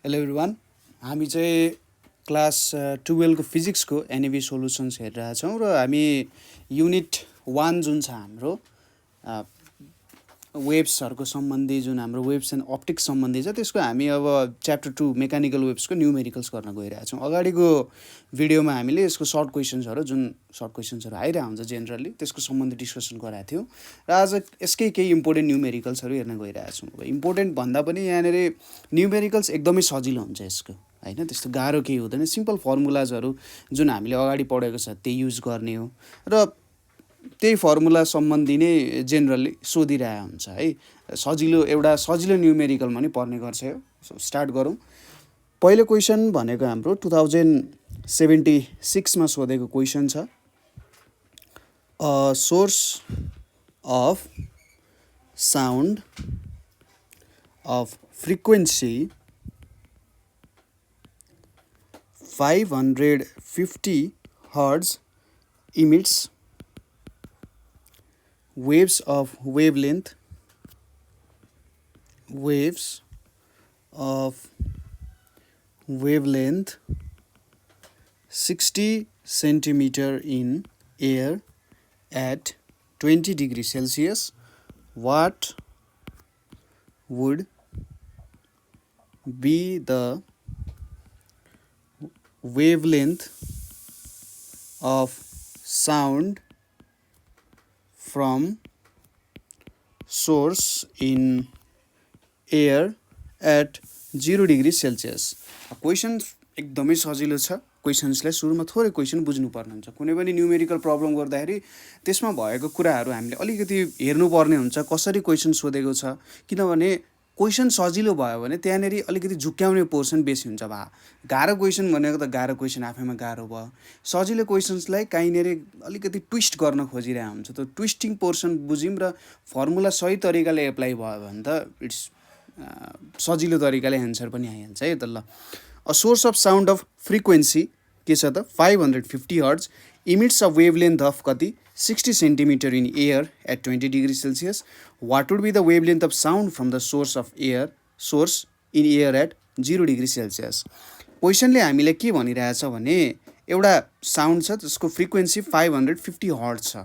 Hello everyone, हामी चाहिँ class 12 को फिजिक्सको एनएबी सोल्युसन्स हेरिरहेछौँ र हामी युनिट 1 जुन छ हाम्रो वेव्सहरूको सम्बन्धी जुन हाम्रो वेव्स एन्ड अप्टिक्स सम्बन्धी छ त्यसको हामी अब च्याप्टर 2 मेकानिकल वेव्सको न्युमेरिकल्स गर्न गइरहेछौँ। अगाडिको भिडियोमा हामीले यसको सर्ट क्वेसन्सहरू आइरहेको हुन्छ जेनरली त्यसको सम्बन्धी डिस्कसन गराएको थियौँ र आज यसकै केही इम्पोर्टेन्ट न्युमेरिकल्सहरू हेर्न गइरहेछौँ। अब इम्पोर्टेन्ट भन्दा पनि यहाँनिर न्युमेरिकल्स एकदमै सजिलो हुन्छ यसको, होइन, त्यस्तो गाह्रो केही हुँदैन। सिम्पल फर्मुलाजहरू जुन हामीले अगाडि पढेको छ त्यही युज गर्ने हो र त्यही फर्मुला सम्बन्धी नै जेनरली सोधिरहेको हुन्छ है। एउटा सजिलो न्युमेरिकलमा नि पर्ने गर्छ यो। सो स्टार्ट गरौँ। पहिलो क्वेसन भनेको हाम्रो 2076मा सोधेको क्वेसन छ। A source of sound of frequency 550 hertz emits waves of wavelength 60 centimeter in air at 20 degrees Celsius. What would be the wavelength of sound from source in air at 0 degree Celsius? Question एकदमै सजिलो छ। क्वेसन्सलाई सुरुमा थोरै question बुझ्नुपर्ने हुन्छ। कुनै पनि numerical problem गर्दाखेरि त्यसमा भएको कुराहरू हामीले अलिकति हेर्नुपर्ने हुन्छ, कसरी क्वेसन सोधेको छ। किनभने क्वेसन सजिलो भयो भने त्यहाँनिर अलिकति झुक्क्याउने पोर्सन बेसी हुन्छ। गाह्रो क्वेसन भनेको त गाह्रो क्वेसन आफैमा गाह्रो भयो। सजिलो क्वेसन्सलाई कहीँनिर अलिकति ट्विस्ट गर्न खोजिरहेको हुन्छ। त्यो ट्विस्टिङ पोर्सन बुझ्यौँ र फर्मुला सही तरिकाले एप्लाई भयो भने त इट्स सजिलो तरिकाले एन्सर पनि आइहाल्छ है त। ल, a source of sound of frequency के छ त 550 hertz emits a wavelength of कति 60 centimetre in air at 20 degree Celsius. What would be the wavelength of sound from the source in air at 0 degree Celsius. क्वेसनले हामीलाई के भनिरहेछ भने एउटा sound छ त्यसको फ्रिक्वेन्सी 550 हर्ट्ज छ,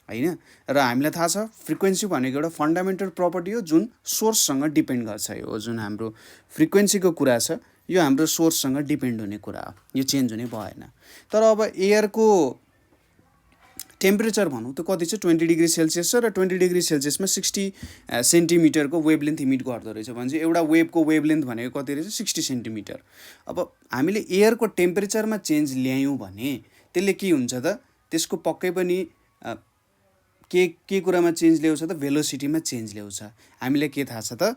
होइन, र हामीलाई थाहा छ फ्रिक्वेन्सी भनेको एउटा फन्डामेन्टल प्रपर्टी हो जुन सोर्ससँग डिपेन्ड गर्छ। यो जुन हाम्रो फ्रिक्वेन्सीको कुरा छ यो हाम्रो सोर्ससँग डिपेन्ड हुने कुरा हो, यो चेन्ज हुने भएन। तर अब एयरको टेम्परेचर भनौँ त कति छ 20 डिग्री सेल्सियस छ र 20 डिग्री सेल्सियसमा 60 सेन्टिमिटरको वेभलेन्थ इमिट गर्दो रहेछ भने चाहिँ एउटा वेभको वेभलेन्थ भनेको कति रहेछ 60 सेन्टिमिटर। अब हामीले एयरको टेम्परेचरमा चेन्ज ल्यायौँ भने त्यसले के हुन्छ त त्यसको पक्कै पनि के कुरामा चेन्ज ल्याउँछ त भेलोसिटीमा चेन्ज ल्याउँछ। हामीलाई के थाहा छ त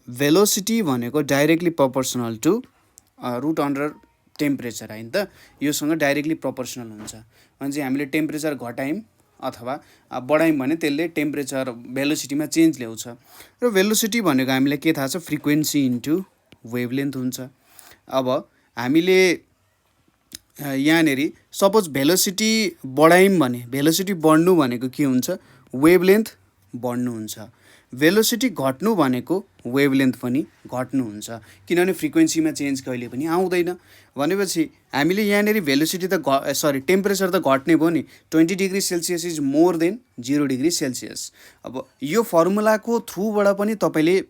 भेलोसिटी भनेको directly proportional to root under temperature, होइन त, योसँग डाइरेक्टली प्रोपोर्सनल हुन्छ। भने चाहिँ हामीले टेम्परेचर घटायौँ अथवा बढायौँ भने त्यसले टेम्परेचर भेलोसिटीमा चेन्ज ल्याउँछ। र भेलोसिटी भनेको हामीलाई के थाहा छ फ्रिक्वेन्सी इन्टु वेभलेन्थ हुन्छ। अब हामीले यहाँनिर सपोज भेलोसिटी बढायौँ भने भेलोसिटी बढ्नु भनेको के हुन्छ वेभलेन्थ बढ्नु हुन्छ। भेलोसिटी घट्नु भनेको वेभलेन्थ पनि घट्नु हुन्छ, किनभने फ्रिक्वेन्सीमा चेन्ज कहिले पनि आउँदैन। भनेपछि हामीले यहाँनिर भेलोसिटी टेम्परेचर त घट्ने भयो नि। 20 degree Celsius is more than 0 degree Celsius. अब यो फर्मुलाको थ्रुबाट पनि तपाईँले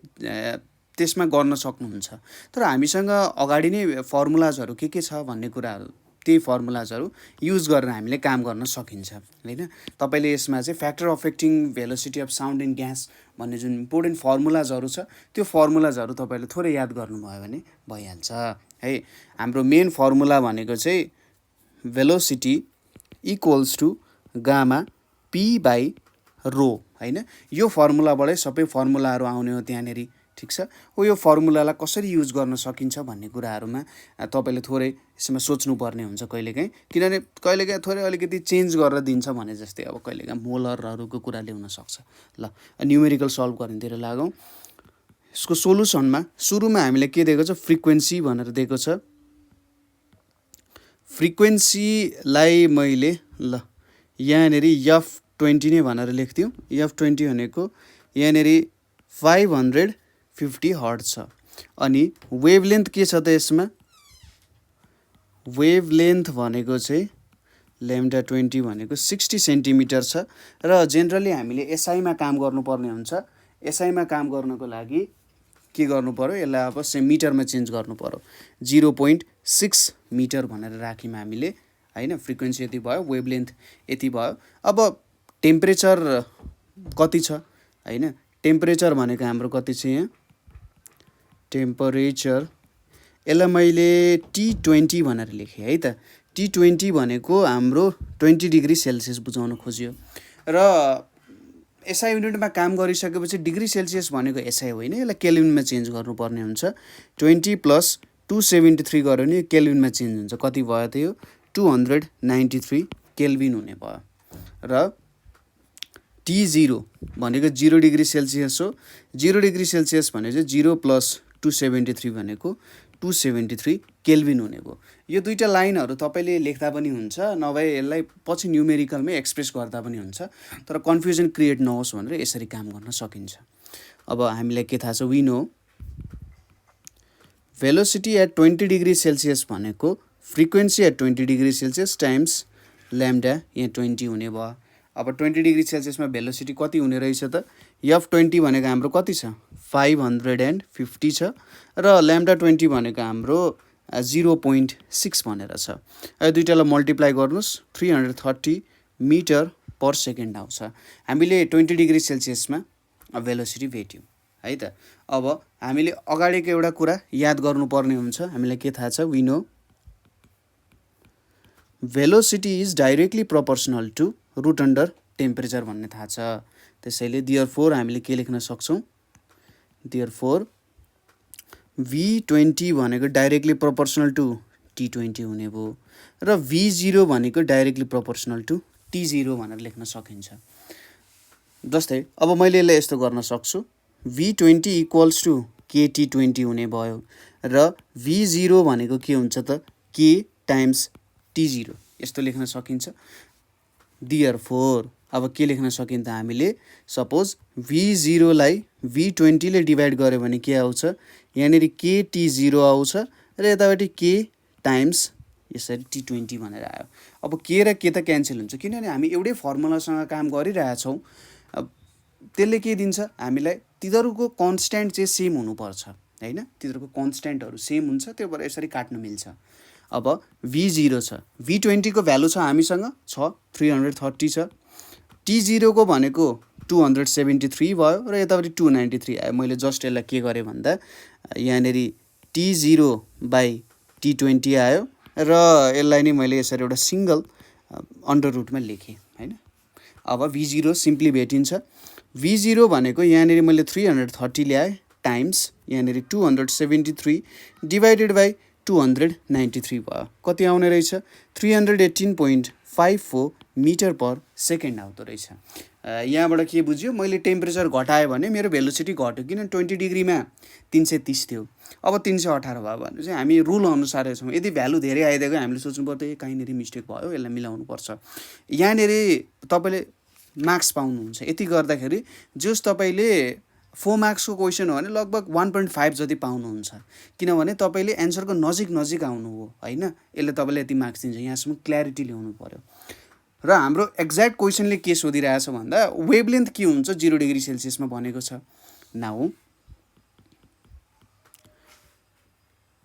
त्यसमा गर्न सक्नुहुन्छ। तर हामीसँग अगाडि नै फर्मुलाजहरू के छ भन्ने कुराहरू त्यही फर्मुलाजहरू युज गरेर हामीले काम गर्न सकिन्छ, होइन। तपाईँले यसमा चाहिँ factor affecting velocity of sound in gas भन्ने जुन इम्पोर्टेन्ट फर्मुलाजहरू छ त्यो फर्मुलाजहरू तपाईँले थोरै याद गर्नुभयो भने भइहाल्छ है। हाम्रो मेन फर्मुला भनेको चाहिँ velocity equals to gamma P by rho, होइन। यो फर्मुलाबाटै सबै फर्मुलाहरू आउने हो त्यहाँनिर, ठिक छ। यो फर्मुलालाई कसरी युज गर्न सकिन्छ भन्ने कुराहरूमा तपाईँले थोरै यसमा सोच्नुपर्ने हुन्छ कहिलेकाहीँ, किनभने कहिलेकाहीँ थोरै अलिकति चेन्ज गरेर दिन्छ भने जस्तै अब कहिलेकाहीँ मोलरहरूको कुरा ल्याउन सक्छ। ल, न्युमेरिकल सल्भ गर्नेतिर लागौँ। यसको सोलुसनमा सुरुमा हामीले के दिएको छ फ्रिक्वेन्सी भनेर दिएको छ। फ्रिक्वेन्सीलाई मैले ल यहाँनिर F20 नै भनेर लेख्थ्यौँ। F20 भनेको यहाँनिर 550 हर्ट्ज छ। अनि वेभलेन्थ के छ त यसमा वेभलेन्थ भनेको चाहिँ ल्याम्डा 20 भनेको 60 सेन्टिमिटर छ र जेनरली हामीले एसआईमा काम गर्नुपर्ने हुन्छ। एसआईमा काम गर्नको लागि के गर्नु पर्यो यसलाई अब मिटरमा चेन्ज गर्नु पर्यो 0.6 मिटर भनेर राख्यौँ हामीले हैन। फ्रिक्वेन्सी यति भयो वेभलेन्थ यति भयो। अब टेम्परेचर कति छ हैन। टेम्परेचर भनेको हाम्रो कति छ यहाँ टेम्परेचर यसलाई मैले T20 भनेर लेखेँ है त। T20 भनेको हाम्रो 20 डिग्री सेल्सियस बुझाउन खोज्यो र एसआई युनिटमा काम गरिसकेपछि डिग्री सेल्सियस भनेको एसआई होइन यसलाई केल्भिनमा चेन्ज गर्नुपर्ने हुन्छ। 20 + 273 गऱ्यो भने केल्भिनमा चेन्ज हुन्छ। कति भयो त यो 293 केल्भिन हुने भयो। र T0 भनेको 0 डिग्री सेल्सियस हो। 0 डिग्री सेल्सियस भनेको चाहिँ 0 + 273 भनेको 273 केल्भिन हुने भयो। यो दुईटा लाइनहरू तपाईँले लेख्दा पनि हुन्छ नभए यसलाई पछि न्युमेरिकलमै एक्सप्रेस गर्दा पनि हुन्छ। तर कन्फ्युजन क्रिएट नहोस् भनेर यसरी काम गर्न सकिन्छ। अब हामीलाई के थाहा छ we know velocity at 20 degree Celsius भनेको frequency at 20 degree Celsius times lambda यहाँ 20 हुने भयो। अब 20 डिग्री सेल्सियसमा भेलोसिटी कति हुने रहेछ त F20 भनेको हाम्रो कति छ 550 छ र ल्याम्डा 20 भनेको हाम्रो 0.6 भनेर छ। यो दुईटालाई मल्टिप्लाई गर्नुहोस् 330 मिटर पर सेकेन्ड आउँछ। हामीले 20 डिग्री सेल्सियसमा भेलोसिटी भेट्यौँ है त। अब हामीले अगाडिको एउटा कुरा याद गर्नुपर्ने हुन्छ। हामीलाई के थाहा छ we know velocity is directly proportional to root under temperature भन्ने थाहा छ। त्यसैले देयरफोर हामीले के लेख्न सक्छौँ देयरफोर V20 भनेको डाइरेक्टली प्रोपोर्सनल टु T20 हुने भयो र V0 भनेको डाइरेक्टली प्रोपोर्सनल टु T0 भनेर लेख्न सकिन्छ। जस्तै अब मैले यसलाई यस्तो गर्न सक्छु V20 = KT20 हुने भयो र V0 भनेको के हुन्छ त K टाइम्स T0 यस्तो लेख्न सकिन्छ। देयरफोर अब के लेख्न सकिन्छ हामीले सपोज V0 लाई V20 ले डिभाइड गर्यो भने के आउँछ यहाँनिर KT0 आउँछ र यतापट्टि K टाइम्स यसरी T20 भनेर आयो। अब के र के त क्यान्सल हुन्छ किनभने हामी एउटै फर्मुलासँग काम गरिरहेछौँ। त्यसले के दिन्छ हामीलाई तिनीहरूको कन्स्ट्यान्ट चाहिँ सेम हुनुपर्छ हैन। तिनीहरूको कन्स्ट्यान्टहरू सेम हुन्छ त्यो भएर यसरी काट्न मिल्छ। अब V0 छ V20 को भ्यालु छ हामीसँग छ 330 छ। T0 को भनेको 273 भयो र यतापट्टि 293 आयो। मैले जस्ट यसलाई के गरेँ भन्दा यहाँनिर T0/T20 आयो र यसलाई नै मैले यसरी एउटा सिङ्गल अन्डर रुटमा लेखेँ हैन। अब V0 सिम्पली भेटिन्छ। V0 भनेको यहाँनिर मैले 330 ल्याएँ टाइम्स यहाँनिर 273 डिभाइडेड बाई 293 भयो। कति आउने रहेछ 318.54 मिटर पर सेकेन्ड आउँदो रहेछ। यहाँबाट के बुझ्यो मैले टेम्परेचर घटाएँ भने मेरो भेलोसिटी घट्यो किन 20 डिग्रीमा 330 थियो अब 318 भयो भने चाहिँ हामी रुल अनुसार छौँ। यदि भ्यालु धेरै आइदिएको हामीले सोच्नु पर्यो कहीँनिर मिस्टेक भयो यसलाई मिलाउनु पर्छ। यहाँनिर तपाईँले मार्क्स पाउनुहुन्छ। यति गर्दाखेरि जस तपाईँले 4 मार्क्सको क्वेसन हो भने लगभग 1.5 जति पाउनुहुन्छ किनभने तपाईँले एन्सरको नजिक आउनु हो हैन। यसले तपाईँलाई यति मार्क्स दिन्छ। यहाँसम्म क्ल्यारिटी ल्याउनु पर्यो। र हाम्रो एक्ज्याक्ट क्वेसनले के सोधिरहेछ भन्दा वेभलेन्थ के हुन्छ 0 डिग्री सेल्सियसमा भनेको छ। Now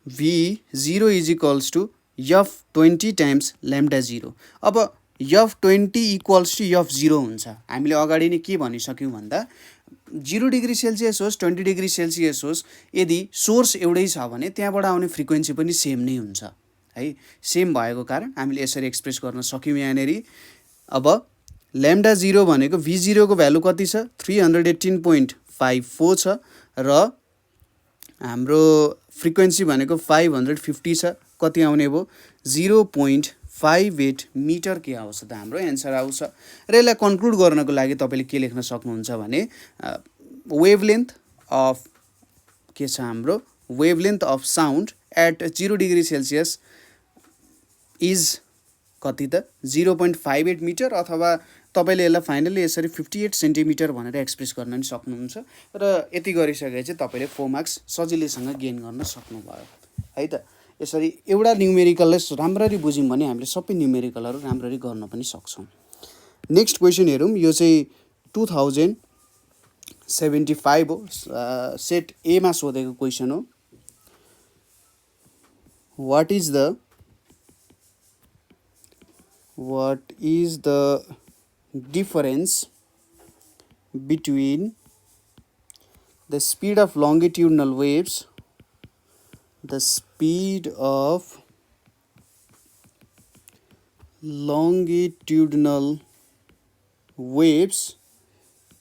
V0 = F20 times lambda 0। अब F20 = F0 हुन्छ। हामीले अगाडि नै के भनिसक्यौँ भन्दा 0 डिग्री सेल्सियस होस् 20 डिग्री सेल्सियस होस् यदि सोर्स एउटै छ भने त्यहाँबाट आउने फ्रिक्वेन्सी पनि सेम नै हुन्छ है। सेम भएको कारण हामीले यसरी एक्सप्रेस गर्न सक्यौँ यहाँनिर। अब ल्याम्डा 0 भनेको V0 को भ्यालु कति छ 318.54 छ र हाम्रो फ्रिक्वेन्सी भनेको 550 छ। कति आउने भयो 0.58 मिटर के आउँछ त हाम्रो एन्सर आउँछ। र यसलाई कन्क्लुड गर्नको लागि तपाईँले के लेख्न सक्नुहुन्छ भने वेभलेन्थ अफ के छ हाम्रो wavelength of sound at 0 degree Celsius is कति त 0.58 मिटर अथवा तपाईँले यसलाई फाइनली यसरी 58 सेन्टिमिटर भनेर एक्सप्रेस गर्न पनि सक्नुहुन्छ र यति गरिसकेपछि तपाईँले 4 मार्क्स सजिलैसँग गेन गर्न सक्नुभयो है त। यसरी एउटा न्युमेरिकललाई राम्ररी बुझ्यौँ भने हामीले सबै न्युमेरिकलहरू राम्ररी गर्न पनि सक्छौँ। नेक्स्ट क्वेसन हेरौँ। यो चाहिँ 2075 हो, सेट एमा सोधेको क्वेसन हो। What is the difference between the speed of longitudinal waves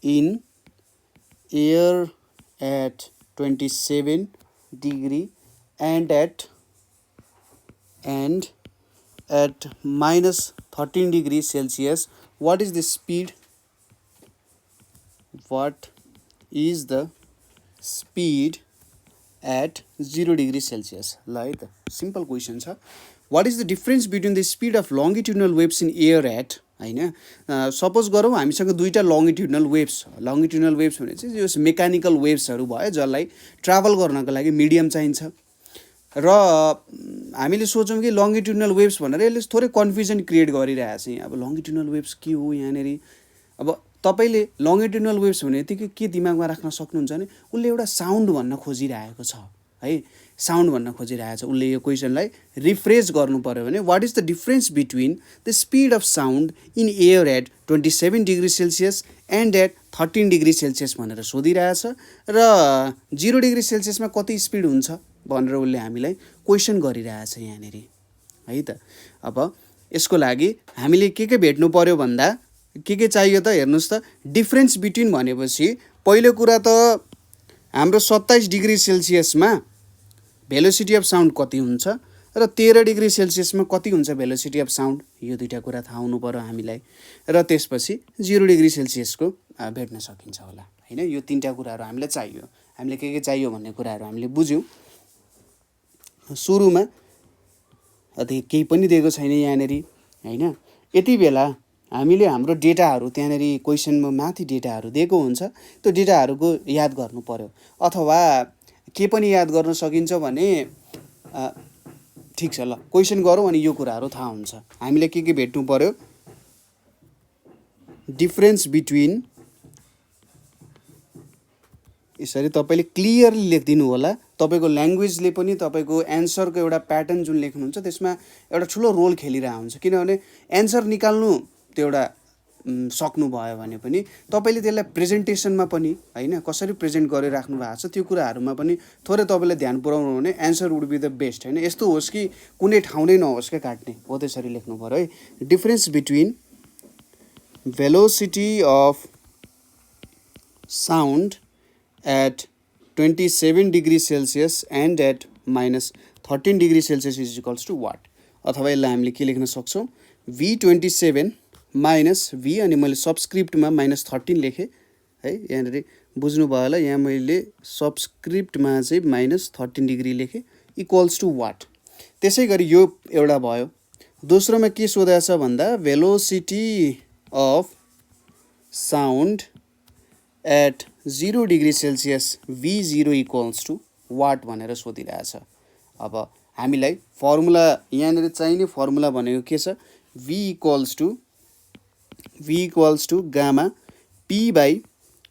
in air at 27 degree and at minus 13 degrees Celsius? What is the speed at 0 degree Celsius? ल है त, सिम्पल क्वेसन छ। What is the difference between the speed of longitudinal waves in air at, होइन। Suppose गरौँ हामीसँग दुईवटा longitudinal waves भने चाहिँ यो मेकानिकल वेभ्सहरू भयो जसलाई ट्राभल गर्नको लागि मिडियम चाहिन्छ र हामीले सोचौँ कि लङ्गिट्युडनल वेभ्स भनेर यसले थोरै कन्फ्युजन क्रिएट गरिरहेको छ। अब लङ्गिट्युडनल वेभ्स के हो यहाँनिर? अब तपाईँले लङ्गिट्युडनल वेभ्स भन्ने बित्तिकै के दिमागमा राख्न सक्नुहुन्छ भने उसले एउटा साउन्ड भन्न खोजिरहेको छ है, साउन्ड भन्न खोजिरहेको छ। उसले यो क्वेसनलाई रिफ्रेस गर्नु पऱ्यो भने what is the difference between the speed of sound in air at 27 degree Celsius and at 13 degree Celsius भनेर सोधिरहेछ र 0 डिग्री सेल्सियसमा कति स्पिड हुन्छ भनेर उसले हामीलाई क्वेसन गरिरहेछ यहाँनिर है त। अब यसको लागि हामीले के भेट्नु पर्यो भन्दा के चाहियो त हेर्नुहोस् त। डिफरेन्स बिट्विन भनेपछि पहिलो कुरा त हाम्रो 27 डिग्री सेल्सियसमा भेलोसिटी अफ साउन्ड कति हुन्छ र 13 डिग्री सेल्सियसमा कति हुन्छ भेलोसिटी अफ साउन्ड, यो दुईवटा कुरा थाहा हुनु पर्यो हामीलाई। र त्यसपछि 0 डिग्री सेल्सियसको भेट्न सकिन्छ होला होइन। यो तिनवटा कुराहरू हामीलाई चाहियो। हामीले के चाहियो भन्ने कुराहरू हामीले बुझ्यौँ। सुरुमा केही पनि दिएको छैन यहाँनिर होइन। यति बेला हामीले हाम्रो डेटाहरू त्यहाँनिर क्वेसनमा माथि डेटाहरू दिएको हुन्छ, त्यो डेटाहरूको याद गर्नु पर्यो। अथवा के पनि याद गर्न सकिन्छ भने ठिक छ, ल क्वेसन गरौँ अनि यो कुराहरू थाहा हुन्छ। हामीले के भेट्नु पर्यो? डिफरेन्स बिट्विन, यसरी तपाईँले क्लियरली लेखिदिनु होला। तपाईँको ल्याङ्ग्वेजले पनि तपाईँको एन्सरको एउटा प्याटर्न जुन लेख्नुहुन्छ त्यसमा एउटा ठुलो रोल खेलिरहेको हुन्छ। किनभने एन्सर निकाल्नु त्यो एउटा सक्नुभयो भने पनि तपाईँले त्यसलाई प्रेजेन्टेसनमा पनि होइन कसरी प्रेजेन्ट गरिराख्नु भएको छ त्यो कुराहरूमा पनि थोरै तपाईँले ध्यान पुऱ्याउनु भने answer would be the best होइन। यस्तो होस् कि कुनै ठाउँ नै नहोस् क्या काट्ने, हो त्यसरी लेख्नु पऱ्यो है। Difference between velocity of sound at 27 degree Celsius and at minus 13 degree Celsius is equals to what? अथवा यसलाई हामीले के लेख्न सक्छौँ? V27 माइनस V अनि मैले सबस्क्रिप्टमा -13 लेखेँ है, यहाँनिर बुझ्नुभयो होला। यहाँ मैले सबस्क्रिप्टमा चाहिँ -13 डिग्री लेखेँ इक्वल्स टु वाट। त्यसै गरी यो एउटा भयो। दोस्रोमा के सोधेको छ भन्दा velocity of sound at 0 degree Celsius V0 equals to what भनेर सोधिरहेछ। अब हामीलाई फर्मुला यहाँनिर चाहिने फर्मुला भनेको के छ? V equals to gamma P by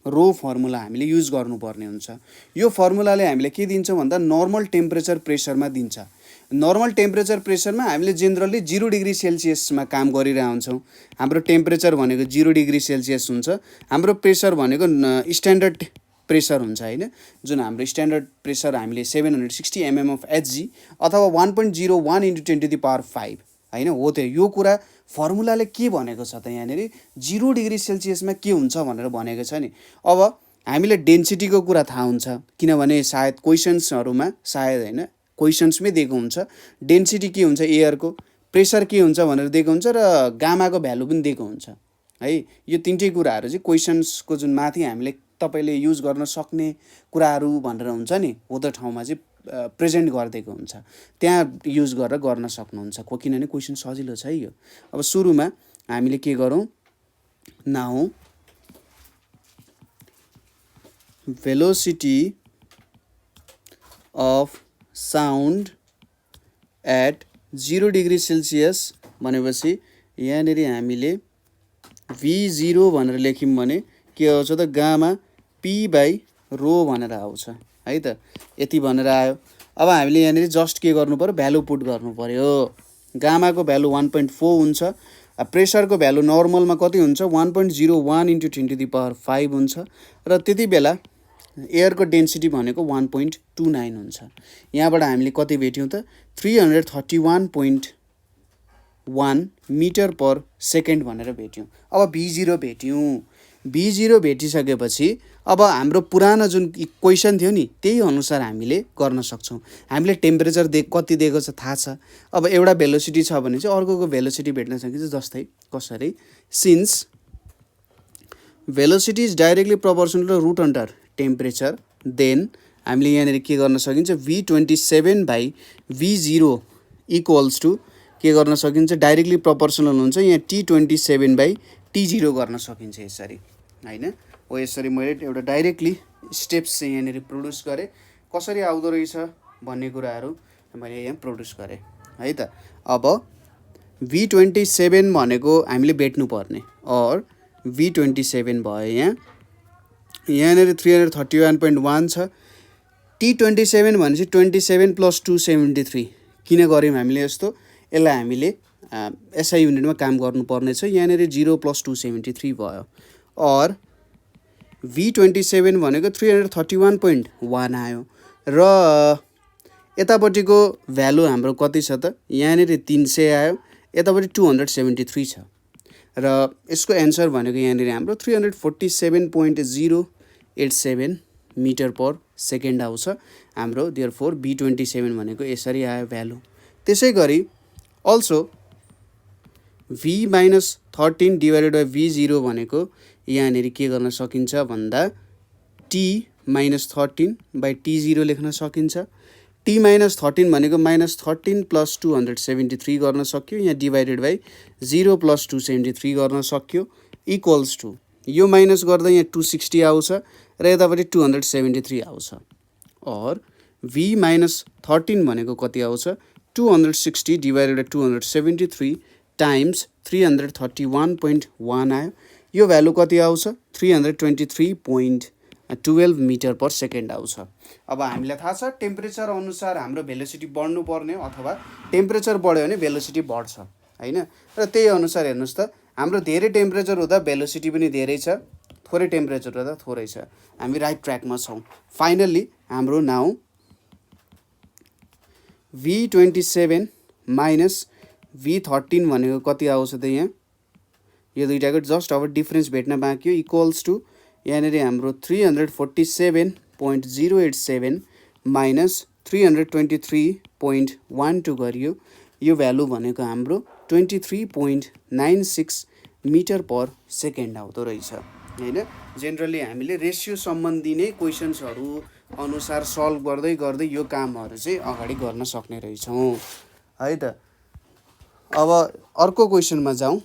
rho formula हामीले युज गर्नुपर्ने हुन्छ। यो फर्मुलाले हामीले के दिन्छ भन्दा नर्मल टेम्परेचर प्रेसरमा दिन्छ। नर्मल टेम्परेचर प्रेसरमा हामीले जेनरली 0 डिग्री सेल्सियसमा काम गरिरहेको हुन्छौँ। हाम्रो टेम्परेचर भनेको 0 डिग्री सेल्सियस हुन्छ। हाम्रो प्रेसर भनेको स्ट्यान्डर्ड प्रेसर हुन्छ होइन, जुन हाम्रो स्ट्यान्डर्ड प्रेसर हामीले 760 mm of Hg अथवा 1.01 × 10⁵ होइन हो त्यो। यो कुरा फर्मुलाले के भनेको छ त यहाँनिर 0 डिग्री सेल्सियसमा के हुन्छ भनेर भनेको छ नि। अब हामीलाई डेन्सिटीको कुरा थाहा हुन्छ किनभने सायद क्वेसन्सहरूमा सायद होइन क्वेसन्समै दिएको हुन्छ डेन्सिटी के हुन्छ एयरको, प्रेसर के हुन्छ भनेर दिएको हुन्छ र गामाको भ्यालु पनि दिएको हुन्छ है। यो तिनटै कुराहरू चाहिँ क्वेसन्सको जुन माथि हामीले तपाईँले युज गर्न सक्ने कुराहरू भनेर हुन्छ नि हो त्यो ठाउँमा चाहिँ प्रेजेन्ट गरिदिएको हुन्छ, त्यहाँ युज गरेर गर्न सक्नुहुन्छ किनभने क्वेसन सजिलो छ है यो। अब सुरुमा हामीले के गरौँ? Now velocity of sound at 0 degree Celsius भनेपछि यहाँनिर हामीले V0 भनेर लेख्यौँ भने के आउँछ त गामा P बाई रो भनेर आउँछ है त। यति भनेर आयो। अब हामीले यहाँनिर जस्ट के गर्नु पर्यो, भ्यालु पुट गर्नु पर्यो। गामाको भ्यालु 1.4 हुन्छ। प्रेसरको भ्यालु नर्मलमा कति हुन्छ 1.01 × 10⁵ हुन्छ र त्यति बेला एयरको डेन्सिटी भनेको 1.29 हुन्छ। यहाँबाट हामीले कति भेट्यौँ त 331.1 मिटर पर सेकेन्ड भनेर भेट्यौँ। अब V0 भेट्यौँ। V0 भेटिसकेपछि अब हाम्रो पुरानो जुन क्वेसन थियो नि त्यही अनुसार हामीले गर्न सक्छौँ। हामीले टेम्परेचर कति दिएको छ थाहा छ। अब एउटा भेलोसिटी छ भने चाहिँ अर्कोको भेलोसिटी भेट्न सकिन्छ। जस्तै कसरी, since velocity is directly proportional to root under temperature, then हामीले यहाँनिर के गर्न सकिन्छ V27 by V0 equals to के गर्न सकिन्छ डाइरेक्टली प्रोपोर्सनल हुन्छ। यहाँ T27 बाई T0 गर्न सकिन्छ यसरी हैन। हो यसरी मैले एउटा डाइरेक्टली स्टेप्स चाहिँ यहाँनिर प्रोड्युस गरेँ। कसरी आउँदो रहेछ भन्ने कुराहरू मैले यहाँ प्रोड्युस गरेँ है त। अब V27 भनेको हामीले भेट्नु पर्ने और V27 भयो यहाँनिर 331.1 छ। T27 भनेपछि 27 + 273 किन गऱ्यौँ हामीले यस्तो, यसलाई हामीले एसआई युनिटमा काम गर्नुपर्ने छ। यहाँनिर 0 + 273 भयो और V27 भनेको 331.1 आयो र यतापट्टिको भ्यालु हाम्रो कति छ त यहाँनिर 300 आयो, यतापट्टि 273 छ र यसको एन्सर भनेको यहाँनिर हाम्रो 347.087 मिटर पर सेकेन्ड आउँछ हाम्रो। देयरफोर V27 भनेको यसरी आयो भ्यालु। त्यसै गरी also V-13 divided by V0 भनेको यहाँनिर के गर्न सकिन्छ भन्दा T-13 बाई T0 लेख्न सकिन्छ। T-13 भनेको -13 + 273 गर्न सक्यो, यहाँ डिभाइडेड बाई 0 + 273 गर्न सक्यो इक्वल्स टु यो माइनस गर्दा यहाँ 260 आउँछ र यतापट्टि 273 आउँछ और V-13 भनेको कति आउँछ 260 डिभाइडेड बाई 273 टाइम्स 331.1 आयो। यो भ्यालु कति आउँछ 323.12 मिटर पर सेकेन्ड आउँछ। अब हामीलाई थाहा छ टेम्परेचर अनुसार हाम्रो भेलोसिटी बढ्नु पर्ने अथवा टेम्परेचर बढ्यो भने भेलोसिटी बढ्छ हैन। र त्यही अनुसार हेर्नुस् त हाम्रो धेरै टेम्परेचर हुँदा भेलोसिटी पनि धेरै छ, थोरै टेम्परेचर हुँदा थोरै छ। हामी राइट ट्र्याकमा छौँ। फाइनल्ली हाम्रो नाउ V27 माइनस V13 भनेको कति आउँछ त यहाँ यो दुईटाको जस्ट अब डिफरेन्स भेट्न बाँकी हो इक्वल्स टु यहाँनिर हाम्रो 347.087 माइनस 323.12 गरियो। यो भ्यालु भनेको हाम्रो 23.96 मिटर पर सेकेन्ड आउँदो रहेछ हैन। जेनरली हामीले रेसियो सम्बन्धी नै क्वेसन्सहरू अनुसार सल्भ गर्दै गर्दै यो कामहरू चाहिँ अगाडि गर्न सक्ने रहेछौँ है त। अब अर्को क्वेसनमा जाउँ।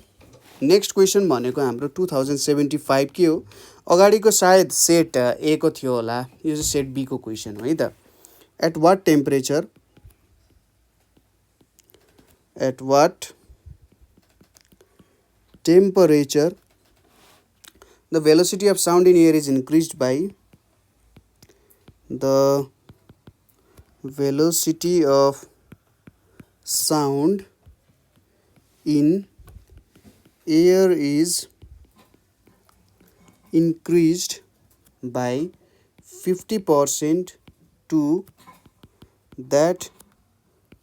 नेक्स्ट क्वेसन भनेको हाम्रो 2075 के हो, अगाडिको सायद सेट ए को थियो होला, यो चाहिँ सेट बी को क्वेसन हो है त। At what temperature the velocity of sound in air is increased by the velocity of sound in air is increased by 50% to that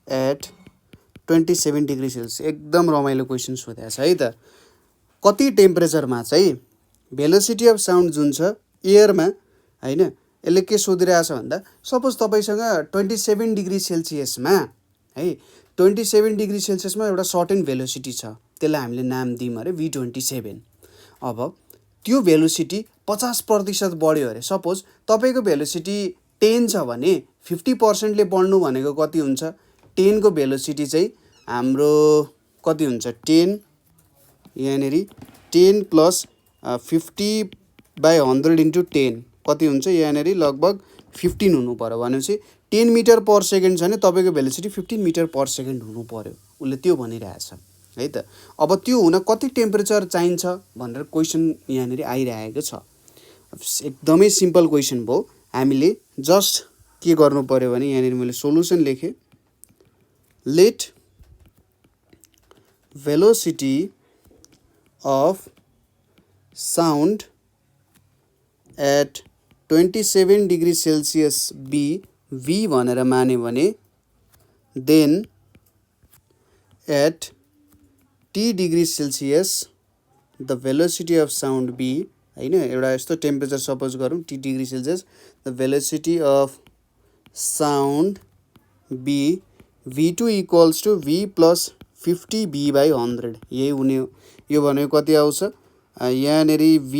at 27 degree Celsius। एकदम रमाइलो क्वेसन सोधेको छ है त। कति टेम्परेचरमा चाहिँ भेलोसिटी अफ साउन्ड जुन छ एयरमा हैन, यसले के सोधिरहेछ भन्दा सपोज तपाईसँग 27 डिग्री सेल्सियसमा है 27 डिग्री सेल्सियसमा एउटा सर्टेन भेलोसिटी छ, त्यसलाई हामीले नाम दियौँ अरे V27। अब त्यो भेलोसिटी 50% बढ्यो अरे, सपोज तपाईँको भेलोसिटी 10 छ भने 50% ले बढ्नु भनेको कति हुन्छ 10 को भेलोसिटी चाहिँ हाम्रो कति हुन्छ 10 यहाँनिर 10 प्लस 50/100 इन्टु 10 कति हुन्छ यहाँनिर लगभग 15 हुनु पर्यो भनेपछि 10 मिटर पर सेकेन्ड छ भने तपाईँको भेलोसिटी 15 मिटर पर सेकेन्ड हुनु पर्यो उसले त्यो भनिरहेछ है त। अब त्यो हुन कति टेम्परेचर चाहिन्छ भनेर क्वेसन यहाँनिर आइरहेको छ। एकदमै सिम्पल क्वेसन भयो। हामीले जस्ट के गर्नु पर्यो भने यहाँनिर मैले सोलुसन लेखेँ, let velocity of sound at 27 degree Celsius be v भनेर माने भने then at t degree Celsius the velocity of sound be हैन एउटा यस्तो टेम्परेचर सपोज गरौँ t degree Celsius the velocity of sound be v2 equals to v plus 50/100 यही हुने हो। यो भनेको कति आउँछ यहाँनिर v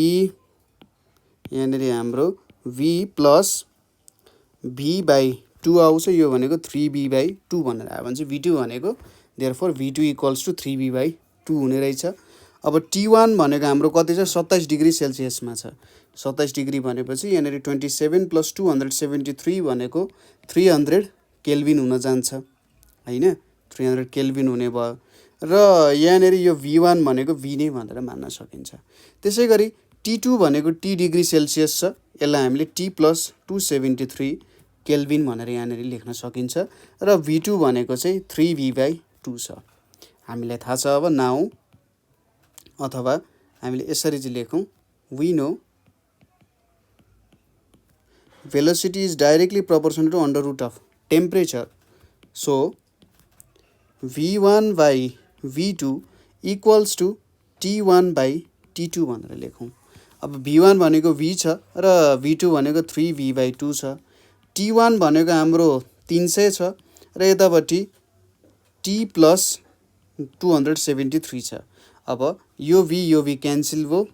यहाँनिर हाम्रो v प्लस v/2 आउँछ। यो भनेको 3v/2 भनेर आयो भने चाहिँ v2 भनेको therefore v2 equals to 3v/2 हुने रहेछ। अब t1 भनेको हाम्रो कति छ 27 डिग्री सेल्सियसमा छ। 27 डिग्री भनेपछि यहाँनिर 27 + 273 भनेको 300 केल्भिन हुन जान्छ हैन, 300 केल्भिन हुने भयो र यहाँनिर यो v1 भनेको v नै भनेर मान्न सकिन्छ। त्यसै गरी t2 भनेको t डिग्री सेल्सियस छ, यसलाई हामीले t + 273 केल्भिन भनेर यहाँनिर लेख्न सकिन्छ र v2 भनेको चाहिँ 3v/2 छ। हामीलाई थाहा छ अब नाउ अथवा हामीले यसरी चाहिँ लेखौँ, we know velocity is directly proportional to under root of temperature, so v1/v2 equals to t1/t2 भनेर लेखौँ। अब v1 भनेको v छ र v2 भनेको 3v/2 छ। t1 भनेको हाम्रो 300 छ र यतापट्टि t + 273 छ। अब यो v क्यान्सल भयो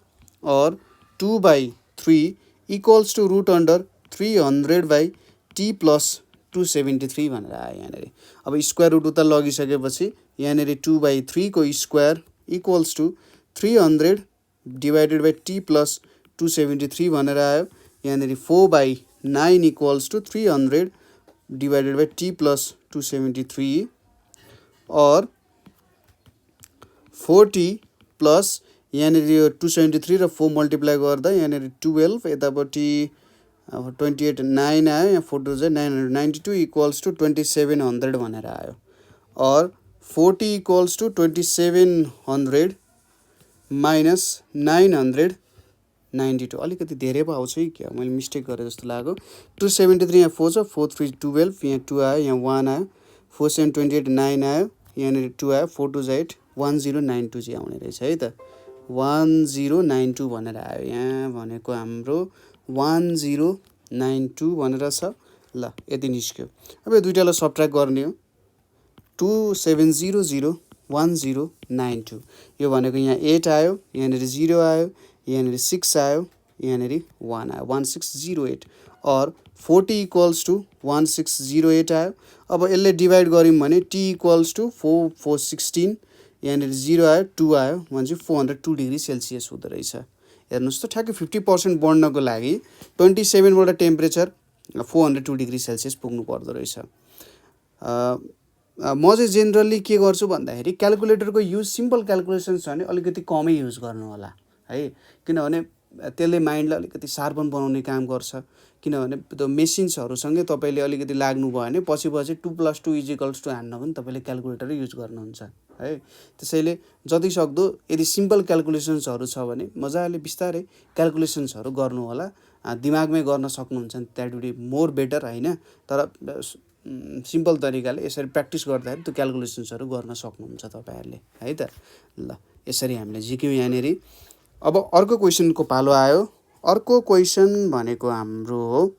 और 2/3 equals to root under 300/t + 273 भनेर आयो यहाँनिर। अब स्क्वायर रुट उता लगिसकेपछि यहाँनिर 2/3 को square equals to 300 divided by t + 273 भनेर आयो। यहाँनिर 4/9 equals to 300 divided by t + 273 और 40 प्लस यहाँनिर यो 273 र 4 मल्टिप्लाई गर्दा यहाँनिर 12 यतापट्टि 28 9 आयो, यहाँ 4 2 992 इक्वल्स टु 2700 भनेर आयो और 40 इक्वल्स टु 2700 माइनस 992 अलिकति धेरै पो आउँछ है, क्या मैले मिस्टेक गरेँ जस्तो लाग्यो। 273 यहाँ 4 छ, 4 3 12 यहाँ 2 आयो, यहाँ 1 आयो, 4 7 28 9 आयो, यहाँनिर 2 आयो, 4 2 8 1092 चाहिँ आउने रहेछ है त। 1092 भनेर आयो, यहाँ भनेको हाम्रो 1092 भनेर छ। ल यति निस्क्यो। अब यो दुईटालाई सबट्र्याक्ट गर्ने हो, 2700 1092 यो भनेको यहाँ 8 आयो, यहाँनिर 0 आयो, यहाँनिर 6 आयो, यहाँनिर 1 आयो, 1608 और 40 इक्वल्स टु 1608 आयो। अब यसले डिभाइड गऱ्यौँ भने t इक्वल्स टु 4 4 16 यहाँनिर 0 आयो, 2 आयो भने चाहिँ 402 डिग्री सेल्सियस हुँदो रहेछ। हेर्नुहोस् त ठ्याक्कै 50% बढ्नको लागि 27 बाट टेम्परेचर 402 डिग्री सेल्सियस पुग्नु पर्दो रहेछ। म चाहिँ जेनरली के गर्छु भन्दाखेरि क्याल्कुलेटरको युज सिम्पल क्याल्कुलेसन छ भने अलिकति कमै युज गर्नु होला है, किनभने त्यसले माइन्डलाई अलिकति सार्पन बनाउने काम गर्छ। किनभने त्यो मेसिन्सहरूसँगै तपाईँले अलिकति लाग्नु भयो भने पछि 2 + 2 = हान्न पनि तपाईँले क्याल्कुलेटरै युज गर्नुहुन्छ है। त्यसैले जति सक्दो यदि सिम्पल क्याल्कुलेसन्सहरू छ भने मजाले बिस्तारै क्याल्कुलेसन्सहरू गर्नु होला। दिमागमै गर्न सक्नुहुन्छ भने that would be more better हैन, तर सिम्पल तरिकाले यसरी प्र्याक्टिस गर्दाखेरि त्यो क्याल्कुलेसन्सहरू गर्न सक्नुहुन्छ तपाईँहरूले है त। ल यसरी हामीले जिक्यौँ यहाँनिर। अब अर्को क्वेसनको पालो आयो। अर्को क्वेसन भनेको हाम्रो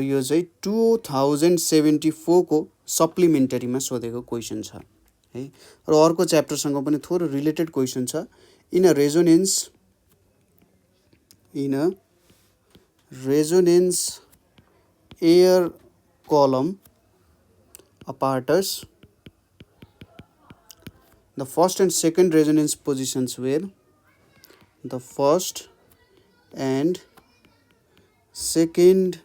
यो चाहिँ 2074 को सप्लिमेन्टरीमा सोधेको क्वेसन छ है र अर्को च्याप्टरसँग पनि थोरै रिलेटेड क्वेसन छ। इन अ रेजोनेन्स एयर कलम apparatus the first and second resonance positions were the first and second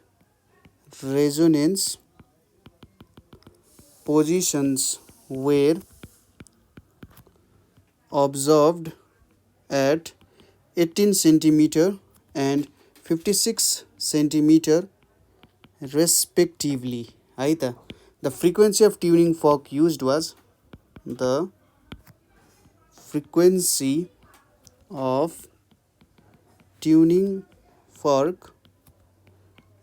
resonance positions were observed at 18 centimeter and 56 centimeter respectively. है त the frequency of tuning fork used was the frequency of tuning fork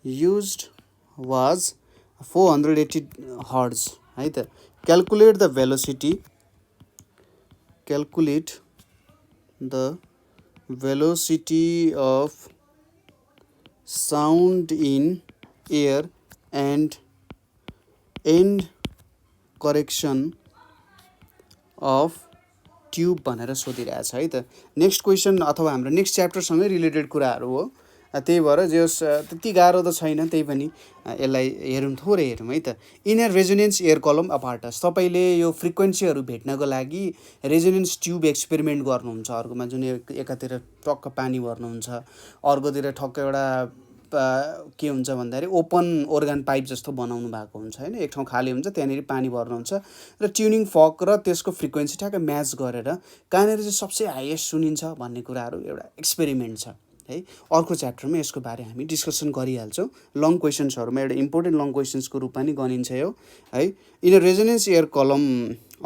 used was 480 hertz. है त calculate the velocity of sound in air and end correction of tube भनेर सोधिरहेछ है त next question अथवा हाम्रो next च्याप्टरसँगै related कुराहरू हो त्यही भएर जस त्यति गाह्रो त छैन त्यही पनि यसलाई हेरौँ थोरै हेरौँ है त inner resonance air column apparatus तपाईँले यो फ्रिक्वेन्सीहरू भेट्नको लागि रेजोनेन्स ट्युब एक्सपेरिमेन्ट गर्नुहुन्छ अर्कोमा जुन एकातिर टक्क पानी भर्नुहुन्छ अर्कोतिर ठक्क एउटा के हुन्छ भन्दाखेरि ओपन organ पाइप जस्तो बनाउनु भएको हुन्छ हैन एक ठाउँ खाली हुन्छ त्यहाँनेरि पानी भर्नुहुन्छ र ट्युनिङ फक र त्यसको फ्रिक्वेन्सी ठ्याक्क म्याच गरेर कहाँनेर चाहिँ सबसे हाईएस्ट सुनिन्छ भन्ने कुराहरू एउटा एक्सपेरिमेन्ट छ है अर्को च्याप्टरमा यसको बारे हामी डिस्कसन गरिहाल्छौँ लङ क्वेसन्सहरुमा एउटा इम्पोर्टेन्ट लङ क्वेसन्सको रूपमा नि गनिन्छ यो है in a resonance air column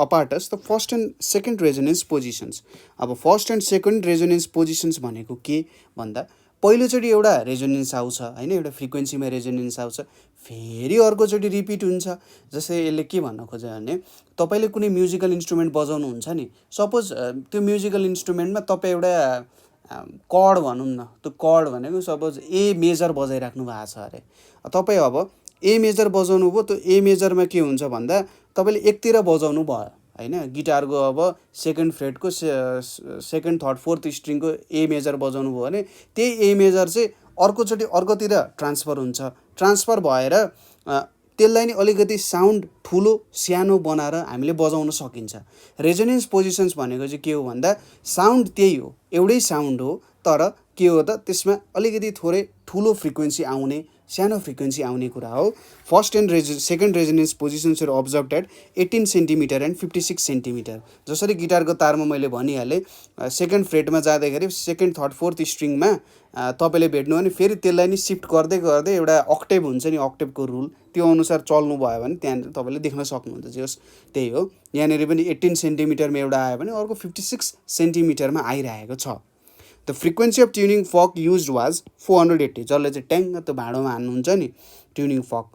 apparatus the first and second resonance positions अब first and second resonance positions भनेको के भन्दा पहिलोचोटि एउटा रेजोनेन्स आउँछ हैन एउटा फ्रिक्वेन्सीमा रेजोनेन्स आउँछ फेरि अर्कोचोटि रिपिट हुन्छ जस्तै यसले के भन्न खोज्यो भने तपाईले कुनै म्युजिकल इन्स्ट्रुमेन्ट बजाउनु हुन्छ नि सपोज त्यो म्युजिकल इन्स्ट्रुमेन्टमा तपाई एउटा कर्ड भनौँ न त्यो कर्ड भनेको सपोज ए मेजर बजाइराख्नु भएको छ अरे तपाई अब ए मेजर बजाउनु भयो त्यो ए मेजरमा के हुन्छ भन्दा तपाईले एकतिर बजाउनु भयो हैन गिटारको अब सेकेन्ड फ्रेटको सेकेन्ड थर्ड फोर्थ स्ट्रिङको ए मेजर बजाउनु भयो भने त्यही ए मेजर चाहिँ अर्कोचोटि अर्कोतिर ट्रान्सफर हुन्छ ट्रान्सफर भएर त्यसलाई नि अलिकति साउन्ड ठुलो सानो बनाएर हामीले बजाउन सकिन्छ रेजोनेन्स पोजिसन्स भनेको चाहिँ के हो भन्दा साउन्ड त्यही हो एउटै साउन्ड हो तर के हो त त्यसमा अलिकति थोरै ठुलो फ्रिक्वेन्सी आउने सानो फ्रिक्वेन्सी आउने कुरा हो first and second resonance positions are observed at 18 centimetre and 56 centimetre जसरी गिटारको तारमा मैले भनिहालेँ सेकेन्ड फ्रेटमा जाँदाखेरि सेकेन्ड थर्ड फोर्थ स्ट्रिङमा तपाईले भेट्नु भने फेरि त्यसलाई नि शिफ्ट गर्दै गर्दै एउटा अक्टेभ हुन्छ नि अक्टेभको रुल त्यो अनुसार चल्नु भयो भने त्यहाँ तपाईले देख्न सक्नुहुन्छ जस त्यही हो यहाँनेरि पनि 18 सेन्टिमिटरमा एउटा आयो भने अर्को 56 सेन्टिमिटरमा आइरहेको छ The frequency of tuning fork used was 480 जसले चाहिँ ट्याङ्ग त्यो भाँडोमा हान्नुहुन्छ नि ट्युनिङ फक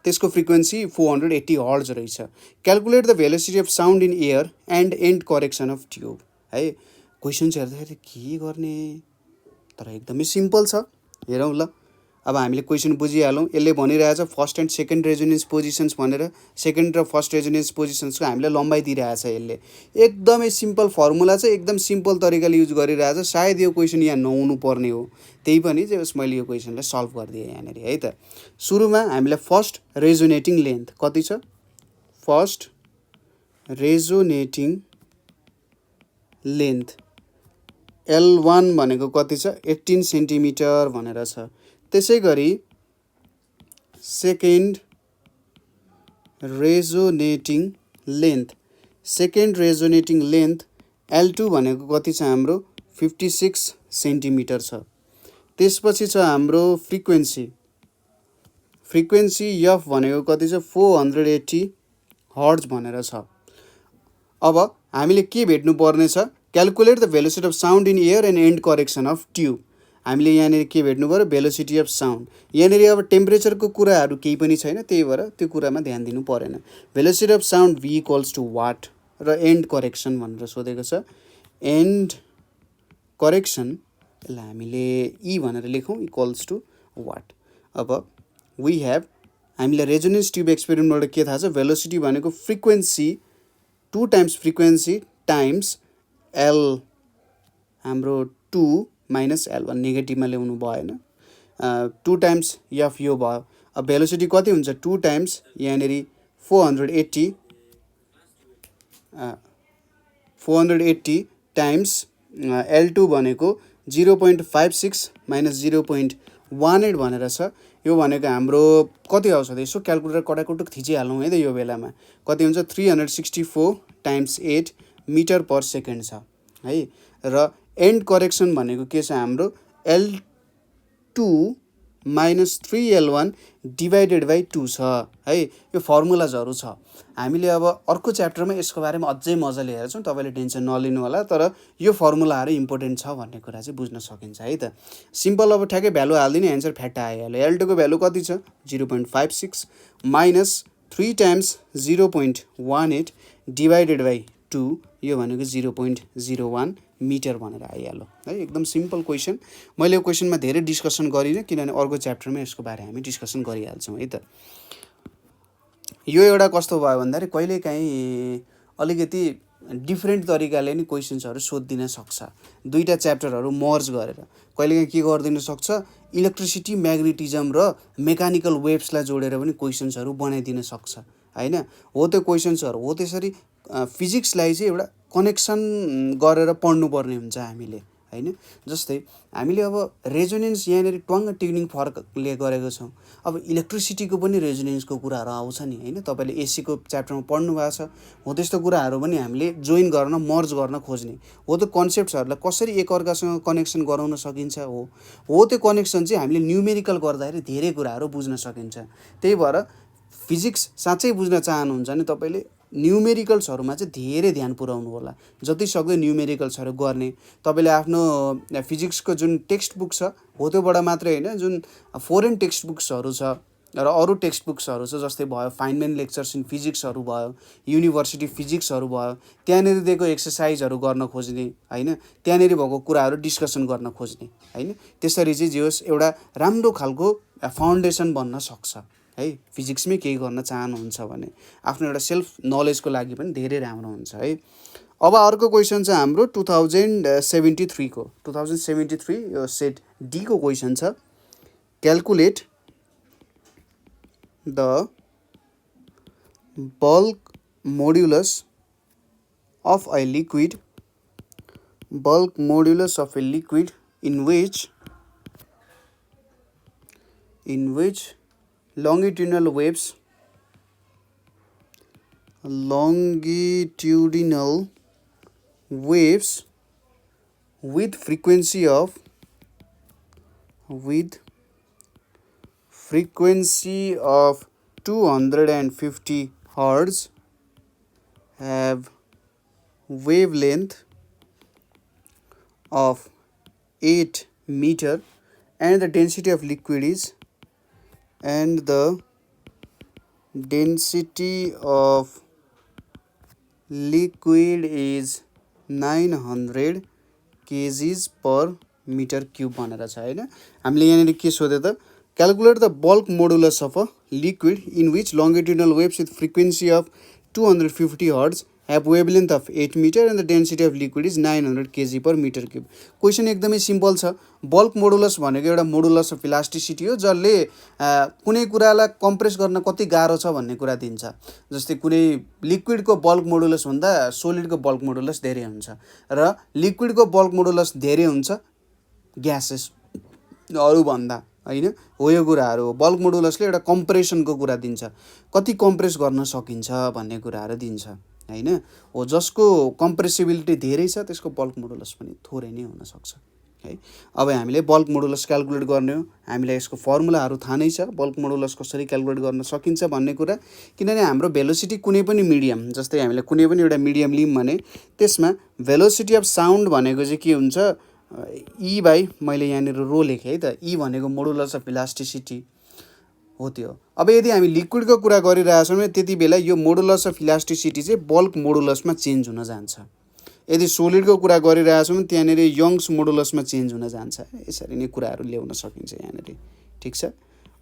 त्यसको फ्रिक्वेन्सी 480 हर्ट्ज रहेछ calculate the velocity of sound in air and and correction of tube है क्वेसन चाहिँ हेर्दाखेरि के गर्ने तर एकदमै सिम्पल छ हेरौँ ल अब हामीले क्वेसन बुझिहालौँ यसले भनिरहेछ first and second resonance positions भनेर सेकेन्ड र फर्स्ट रेजोनेन्स पोजिसन्सको हामीले लम्बाइ दिइरहेछ यसले एकदमै सिम्पल फर्मुला चाहिँ एकदम सिम्पल तरिकाले युज गरिरहेछ सायद यो क्वेसन यहाँ नहुनु पर्ने हो त्यही पनि चाहिँ मैले यो क्वेसनलाई सल्भ गरिदिएँ यहाँनिर है त सुरुमा हामीले फर्स्ट रेजोनेटिङ लेन्थ कति छ फर्स्ट रेजोनेटिङ लेन्थ L1 भनेको कति छ 18 सेन्टिमिटर भनेर छ त्यसै गरी सेकेन्ड रेजोनेटिङ लेन्थ L2 भनेको कति छ हाम्रो 56 सेन्टिमिटर छ त्यसपछि छ हाम्रो फ्रिक्वेन्सी F भनेको कति छ 480 हर्ट्ज भनेर छ अब हामीले के भेट्नु पर्ने छ calculate the velocity of sound in air and and correction of tube हामीले यहाँनिर के भेट्नु पर्यो भेलोसिटी अफ साउन्ड यहाँनिर अब टेम्परेचरको कुराहरू केही पनि छैन त्यही भएर त्यो कुरामा ध्यान दिनु परेन velocity of sound v equals to what र एन्ड करेक्सन भनेर सोधेको छ एन्ड करेक्सन यसलाई हामीले e भनेर लेखौँ इक्वल्स टु वाट अब वी हेभ हामीलाई रेजोनेन्स ट्युब एक्सपेरिमेन्टबाट के थाहा छ भेलोसिटी भनेको frequency 2 times frequency times L हाम्रो 2 माइनस L1 नेगेटिभमा ल्याउनु भएन 2 टाइम्स F यो भयो अब भेलोसिटी कति हुन्छ 2 टाइम्स यहाँनेरि 480 480 टाइम्स L2 भनेको 0.56 माइनस 0.18 भनेर छ। यो भनेको हाम्रो कति आउँछ त, यसो क्यालकुलेटर कटाकुटुक थिचिहालौँ है त यो बेलामा। कति हुन्छ 364 टाइम्स 8 मिटर पर सेकेन्ड छ है। र एन्ड करेक्सन भनेको के छ हाम्रो L2 minus 3L1 divided by 2 छ है। यो फर्मुलाजहरू छ। हामीले अब अर्को च्याप्टरमा यसको बारेमा अझै मजाले हेर्छौँ, तपाईँले टेन्सन नलिनु होला। तर यो फर्मुलाहरू इम्पोर्टेन्ट छ भन्ने कुरा चाहिँ बुझ्न सकिन्छ है त। सिम्पल अब ठ्याक्कै भ्यालु हालिदिने, एन्सर फ्याट्टा आइहाल्यो। L2 को भ्यालु कति छ 0.56 माइनस 3 टाइम्स 0.18 डिभाइडेड बाई 2, यो भनेको 0.01 मिटर भनेर आइहाल्यो है। एकदम सिम्पल क्वेसन। मैले यो क्वेसनमा धेरै डिस्कसन गरिनँ किनभने अर्को च्याप्टरमा यसको बारे हामी डिस्कसन गरिहाल्छौँ है त। यो एउटा कस्तो भयो भन्दाखेरि कहिलेकाहीँ अलिकति डिफ्रेन्ट तरिकाले नि क्वेसन्सहरू सोधिदिन सक्छ। दुईवटा च्याप्टरहरू मर्ज गरेर कहिलेकाहीँ के गरिदिन सक्छ, इलेक्ट्रिसिटी, म्याग्नेटिजम र मेकानिकल वेभ्सलाई जोडेर पनि क्वेसन्सहरू बनाइदिन सक्छ होइन। हो त्यो क्वेसन्सहरू हो त्यसरी फिजिक्सलाई चाहिँ एउटा कनेक्सन गरेर पढ्नुपर्ने हुन्छ हामीले होइन। जस्तै हामीले अब रेजोनेन्स यहाँनिर ट्वाङ्ग ट्युनिङ फर्कले गरेको छौँ। अब इलेक्ट्रिसिटीको पनि रेजोनेन्सको कुराहरू आउँछ नि होइन। तपाईँले एसीको च्याप्टरमा पढ्नु भएको छ। हो त्यस्तो कुराहरू पनि हामीले जोइन गर्न, मर्ज गर्न खोज्ने हो। त्यो कन्सेप्ट्सहरूलाई कसरी एकअर्कासँग कनेक्सन गराउन सकिन्छ हो त्यो कनेक्सन चाहिँ हामीले न्युमेरिकल गर्दाखेरि धेरै कुराहरू बुझ्न सकिन्छ। त्यही भएर फिजिक्स साँच्चै बुझ्न चाहनुहुन्छ भने तपाईँले न्युमेरिकल्सहरूमा चाहिँ धेरै ध्यान पुर्याउनु होला। जति सक्दो न्युमेरिकल्सहरू गर्ने। तपाईँले आफ्नो फिजिक्सको जुन टेक्स्ट बुक छ हो त्योबाट मात्रै होइन, जुन फोरेन टेक्स्ट बुक्सहरू छ र अरू टेक्स्ट बुक्सहरू छ, जस्तै भयो फाइनमेन लेक्चर्स इन फिजिक्सहरू भयो, युनिभर्सिटी फिजिक्सहरू भयो, त्यहाँनिर दिएको एक्सर्साइजहरू गर्न खोज्ने होइन। त्यहाँनिर भएको कुराहरू डिस्कसन गर्न खोज्ने होइन। त्यसरी चाहिँ जे होस् एउटा राम्रो खालको फाउन्डेसन बन्न सक्छ है। फिजिक्समै केही गर्न चाहनुहुन्छ भने आफ्नो एउटा सेल्फ नलेजको लागि पनि धेरै राम्रो हुन्छ है। अब अर्को क्वेसन छ हाम्रो 2073 को 2073 यो सेट डी को क्वेसन छ। Calculate the bulk modulus of a liquid, bulk modulus of a liquid in which longitudinal waves with frequency of 250 Hz have wavelength of 8 meter and the density of liquid is 900 kgs per meter cube भनेर छ होइन। हामीले यहाँनिर के सोध्यो त, calculate the bulk modulus of a liquid in which longitudinal waves with frequency of 250 hertz have wavelength of 8 meter and the density of liquid is 900 kg per meter cube। Question एकदमै simple छ। Bulk modulus भनेको एउटा modulus of elasticity हो जसले कुनै कुरालाई compress गर्न कति गाह्रो छ भन्ने कुरा दिन्छ। जस्तै कुनै लिक्विडको बल्क मोडुलस भन्दा सोलिडको बल्क मोडुलस धेरै हुन्छ र लिक्विडको बल्क मोडुलस धेरै हुन्छ ग्यासेसहरू भन्दा होइन। हो यो कुराहरू हो। बल्क मोडुलसले एउटा कम्प्रेसनको कुरा दिन्छ, कति कम्प्रेस गर्न सकिन्छ भन्ने कुराहरू दिन्छ होइन। हो जसको कम्प्रेसिबिलिटी धेरै छ त्यसको बल्क मोडुलस पनि थोरै नै हुनसक्छ है। अब हामीले बल्क मोडुलस क्यालकुलेट गर्ने हो। हामीलाई यसको फर्मुलाहरू थाहा नै छ, बल्क मोडुलस कसरी क्यालकुलेट गर्न सकिन्छ भन्ने कुरा। किनभने हाम्रो भेलोसिटी कुनै पनि मिडियम, जस्तै हामीले कुनै पनि एउटा मिडियम लियौँ भने त्यसमा भेलोसिटी अफ साउन्ड भनेको चाहिँ के हुन्छ, ई बाई मैले यहाँनिर रो लेखेँ है त। ई भनेको मोडुलस अफ इलास्टिसिटी हो त्यो। अब यदि हामी लिक्विडको कुरा गरिरहेछौँ भने त्यति बेला यो मोडुलस अफ इलास्टिसिटी चाहिँ बल्क मोडुलसमा चेन्ज हुन जान्छ। यदि सोलिडको कुरा गरिरहेछौँ भने त्यहाँनिर यङ्स मोडुलसमा चेन्ज हुन जान्छ। यसरी नै कुराहरू ल्याउन सकिन्छ यहाँनिर, ठिक छ।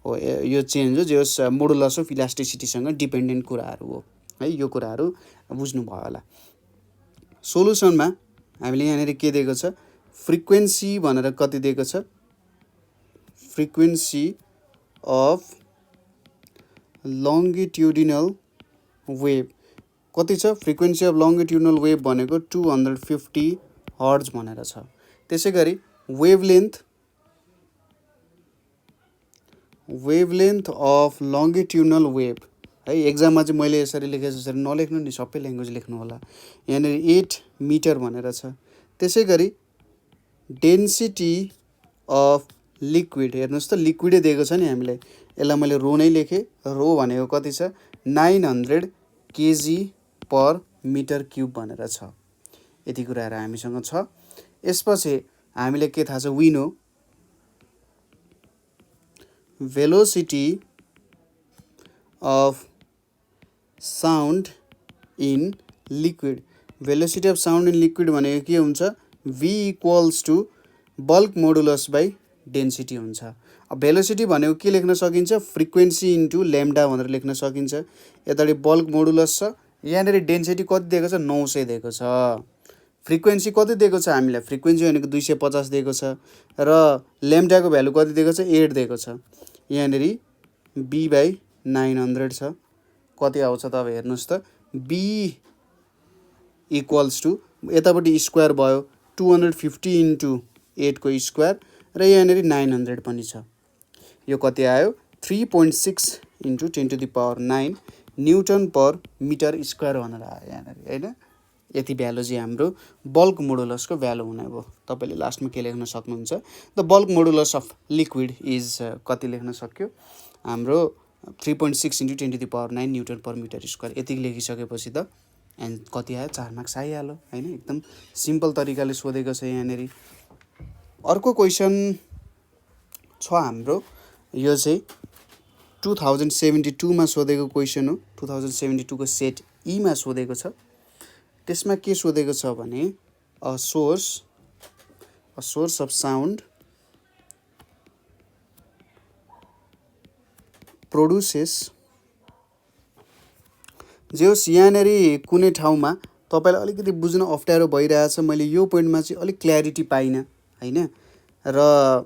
हो यो चेन्ज हो, जो मोडुलस अफ इलास्टिसिटीसँग डिपेन्डेन्ट कुराहरू हो है। यो कुराहरू बुझ्नुभयो होला। सोलुसनमा हामीले यहाँनिर के दिएको छ, फ्रिक्वेन्सी भनेर कति दिएको छ, फ्रिक्वेन्सी अफ longitudinal wave कति छ फ्रिक्वेन्सी अफ लङ्गिट्युडनल वेभ भनेको 250 हर्ज भनेर छ। त्यसै गरी वेभलेन्थ अफ लङ्गिट्युडनल वेभ है, एक्जाममा चाहिँ मैले यसरी लेखे जसरी नलेख्नु नि, सबै ल्याङ्ग्वेज लेख्नु होला। यहाँनिर 8 मिटर भनेर छ। त्यसै गरी डेन्सिटी अफ लिक्विड, हेर्नुहोस् त लिक्विडै दिएको छ नि हामीलाई, यसलाई मैले रो नै लेखेँ। रो भनेको कति छ 900 kg पर मिटर क्युब भनेर छ। यति कुराहरू हामीसँग छ। यसपछि हामीले के थाहा छ, we know velocity of sound in liquid. Velocity of sound in liquid भनेको के हुन्छ, v equals to bulk modulus by density हुन्छ। अब भेलोसिटी भनेको के लेख्न सकिन्छ, फ्रिक्वेन्सी इन्टु ल्याम्डा भनेर लेख्न सकिन्छ। यतापट्टि बल्क मोडुलस छ, यहाँनिर डेन्सिटी कति दिएको छ 900 दिएको छ। फ्रिक्वेन्सी कति दिएको छ हामीलाई, फ्रिक्वेन्सी भनेको 250 दिएको छ र ल्याम्डाको भ्यालु कति दिएको छ 8 दिएको छ। यहाँनिर b/900 छ। कति आउँछ त अब हेर्नुहोस् त, b इक्वल्स टु यतापट्टि स्क्वायर भयो 250 इन्टु 8 को स्क्वायर र यहाँनिर 900 पनि छ। यो कति आयो 3.6 into 10⁹ newton per metre square भनेर आयो यहाँनिर हैन। यति भ्यालु चाहिँ हाम्रो बल्क मोडुलसको भ्यालु हुने भयो। तपाईले लास्टमा के लेख्न सक्नुहुन्छ, the bulk modulus of liquid is कति लेख्न सक्यो हाम्रो 3.6 into 10⁹ newton per metre square. यति लेखिसकेपछि त एन्ड कति आयो 4 मार्क्स आइहाल्यो हैन। एकदम सिम्पल तरिकाले सोधेको छ यहाँनिर। अर्को क्वेसन छ हाम्रो, यो चाहिँ 2072 मा सोधेको क्वेसन हो। 2072 को सेट ई मा सोधेको छ। त्यसमा के सोधेको छ भने a source of sound produces. जे होस् यहाँनिर कुनै ठाउँमा तपाईलाई अलिकति बुझ्न अप्ठ्यारो भइरहेछ, मैले यो पोइन्टमा चाहिँ अलिक क्ल्यारिटी पाइनँ हैन। र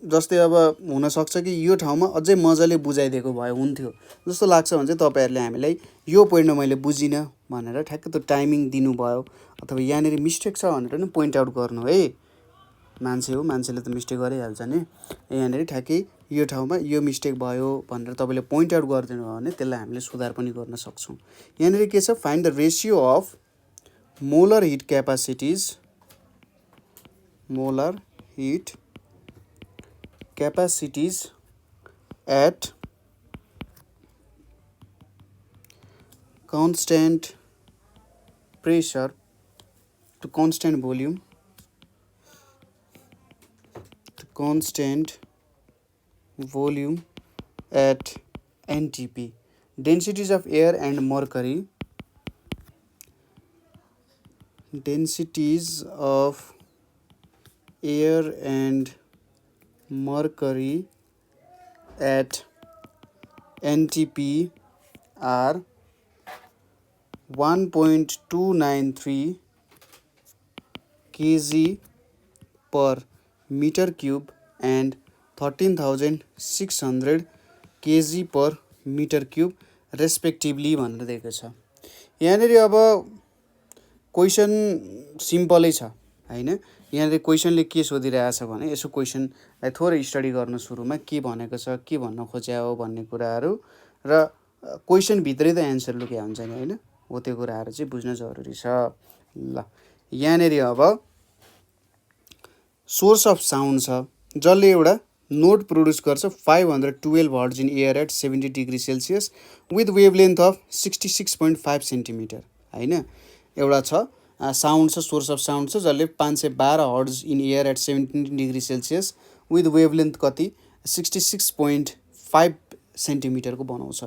जस्तै अब हुनसक्छ कि यो ठाउँमा अझै मजाले बुझाइदिएको भए हुन्थ्यो जस्तो लाग्छ भने चाहिँ तपाईहरूले हामीलाई यो पोइन्टमा मैले बुझिनँ भनेर ठ्याक्क त्यो टाइमिङ दिनुभयो, अथवा यहाँनिर मिस्टेक छ भनेर नि पोइन्ट आउट गर्नु है। मान्छे हो, मान्छेले त मिस्टेक गरिहाल्छ नि। यहाँनिर ठ्याक्कै यो ठाउँमा यो मिस्टेक भयो भनेर तपाईँले पोइन्ट आउट गरिदिनु भयो भने त्यसलाई हामीले सुधार पनि गर्न सक्छौँ। यहाँनिर के छ, find the ratio of molar heat capacities, molar heat capacities at constant pressure to constant volume at NTP. Densities of air and mercury. Densities of air and mercury at NTP are 1.293 kg per meter cube and 13,600 kg per meter cube respectively भनेर दिएको छ। यहाँनिर अब question सिम्पलै छ हैन। यहाँनिर क्वेसनले के सोधिरहेछ भने यसो क्वेसनलाई थोरै स्टडी गर्नु, सुरुमा के भनेको छ, के भन्न खोज्या हो भन्ने कुराहरू र क्वेसन भित्रै त एन्सर लुकेको हुन्छ नि हैन। हो त्यो कुराहरू चाहिँ बुझ्न जरुरी छ। ल यहाँनिर अब सोर्स अफ साउन्ड छ, जसले एउटा नोट प्रोड्युस गर्छ 512 hertz in air at 70 degree Celsius with wavelength of 66.5 centimetre हैन। एउटा छ साउन्ड छ, सोर्स अफ साउन्ड छ, जसले 512 hertz in air at 70 degree Celsius with wavelength कति 66.5 सेन्टिमिटरको बनाउँछ।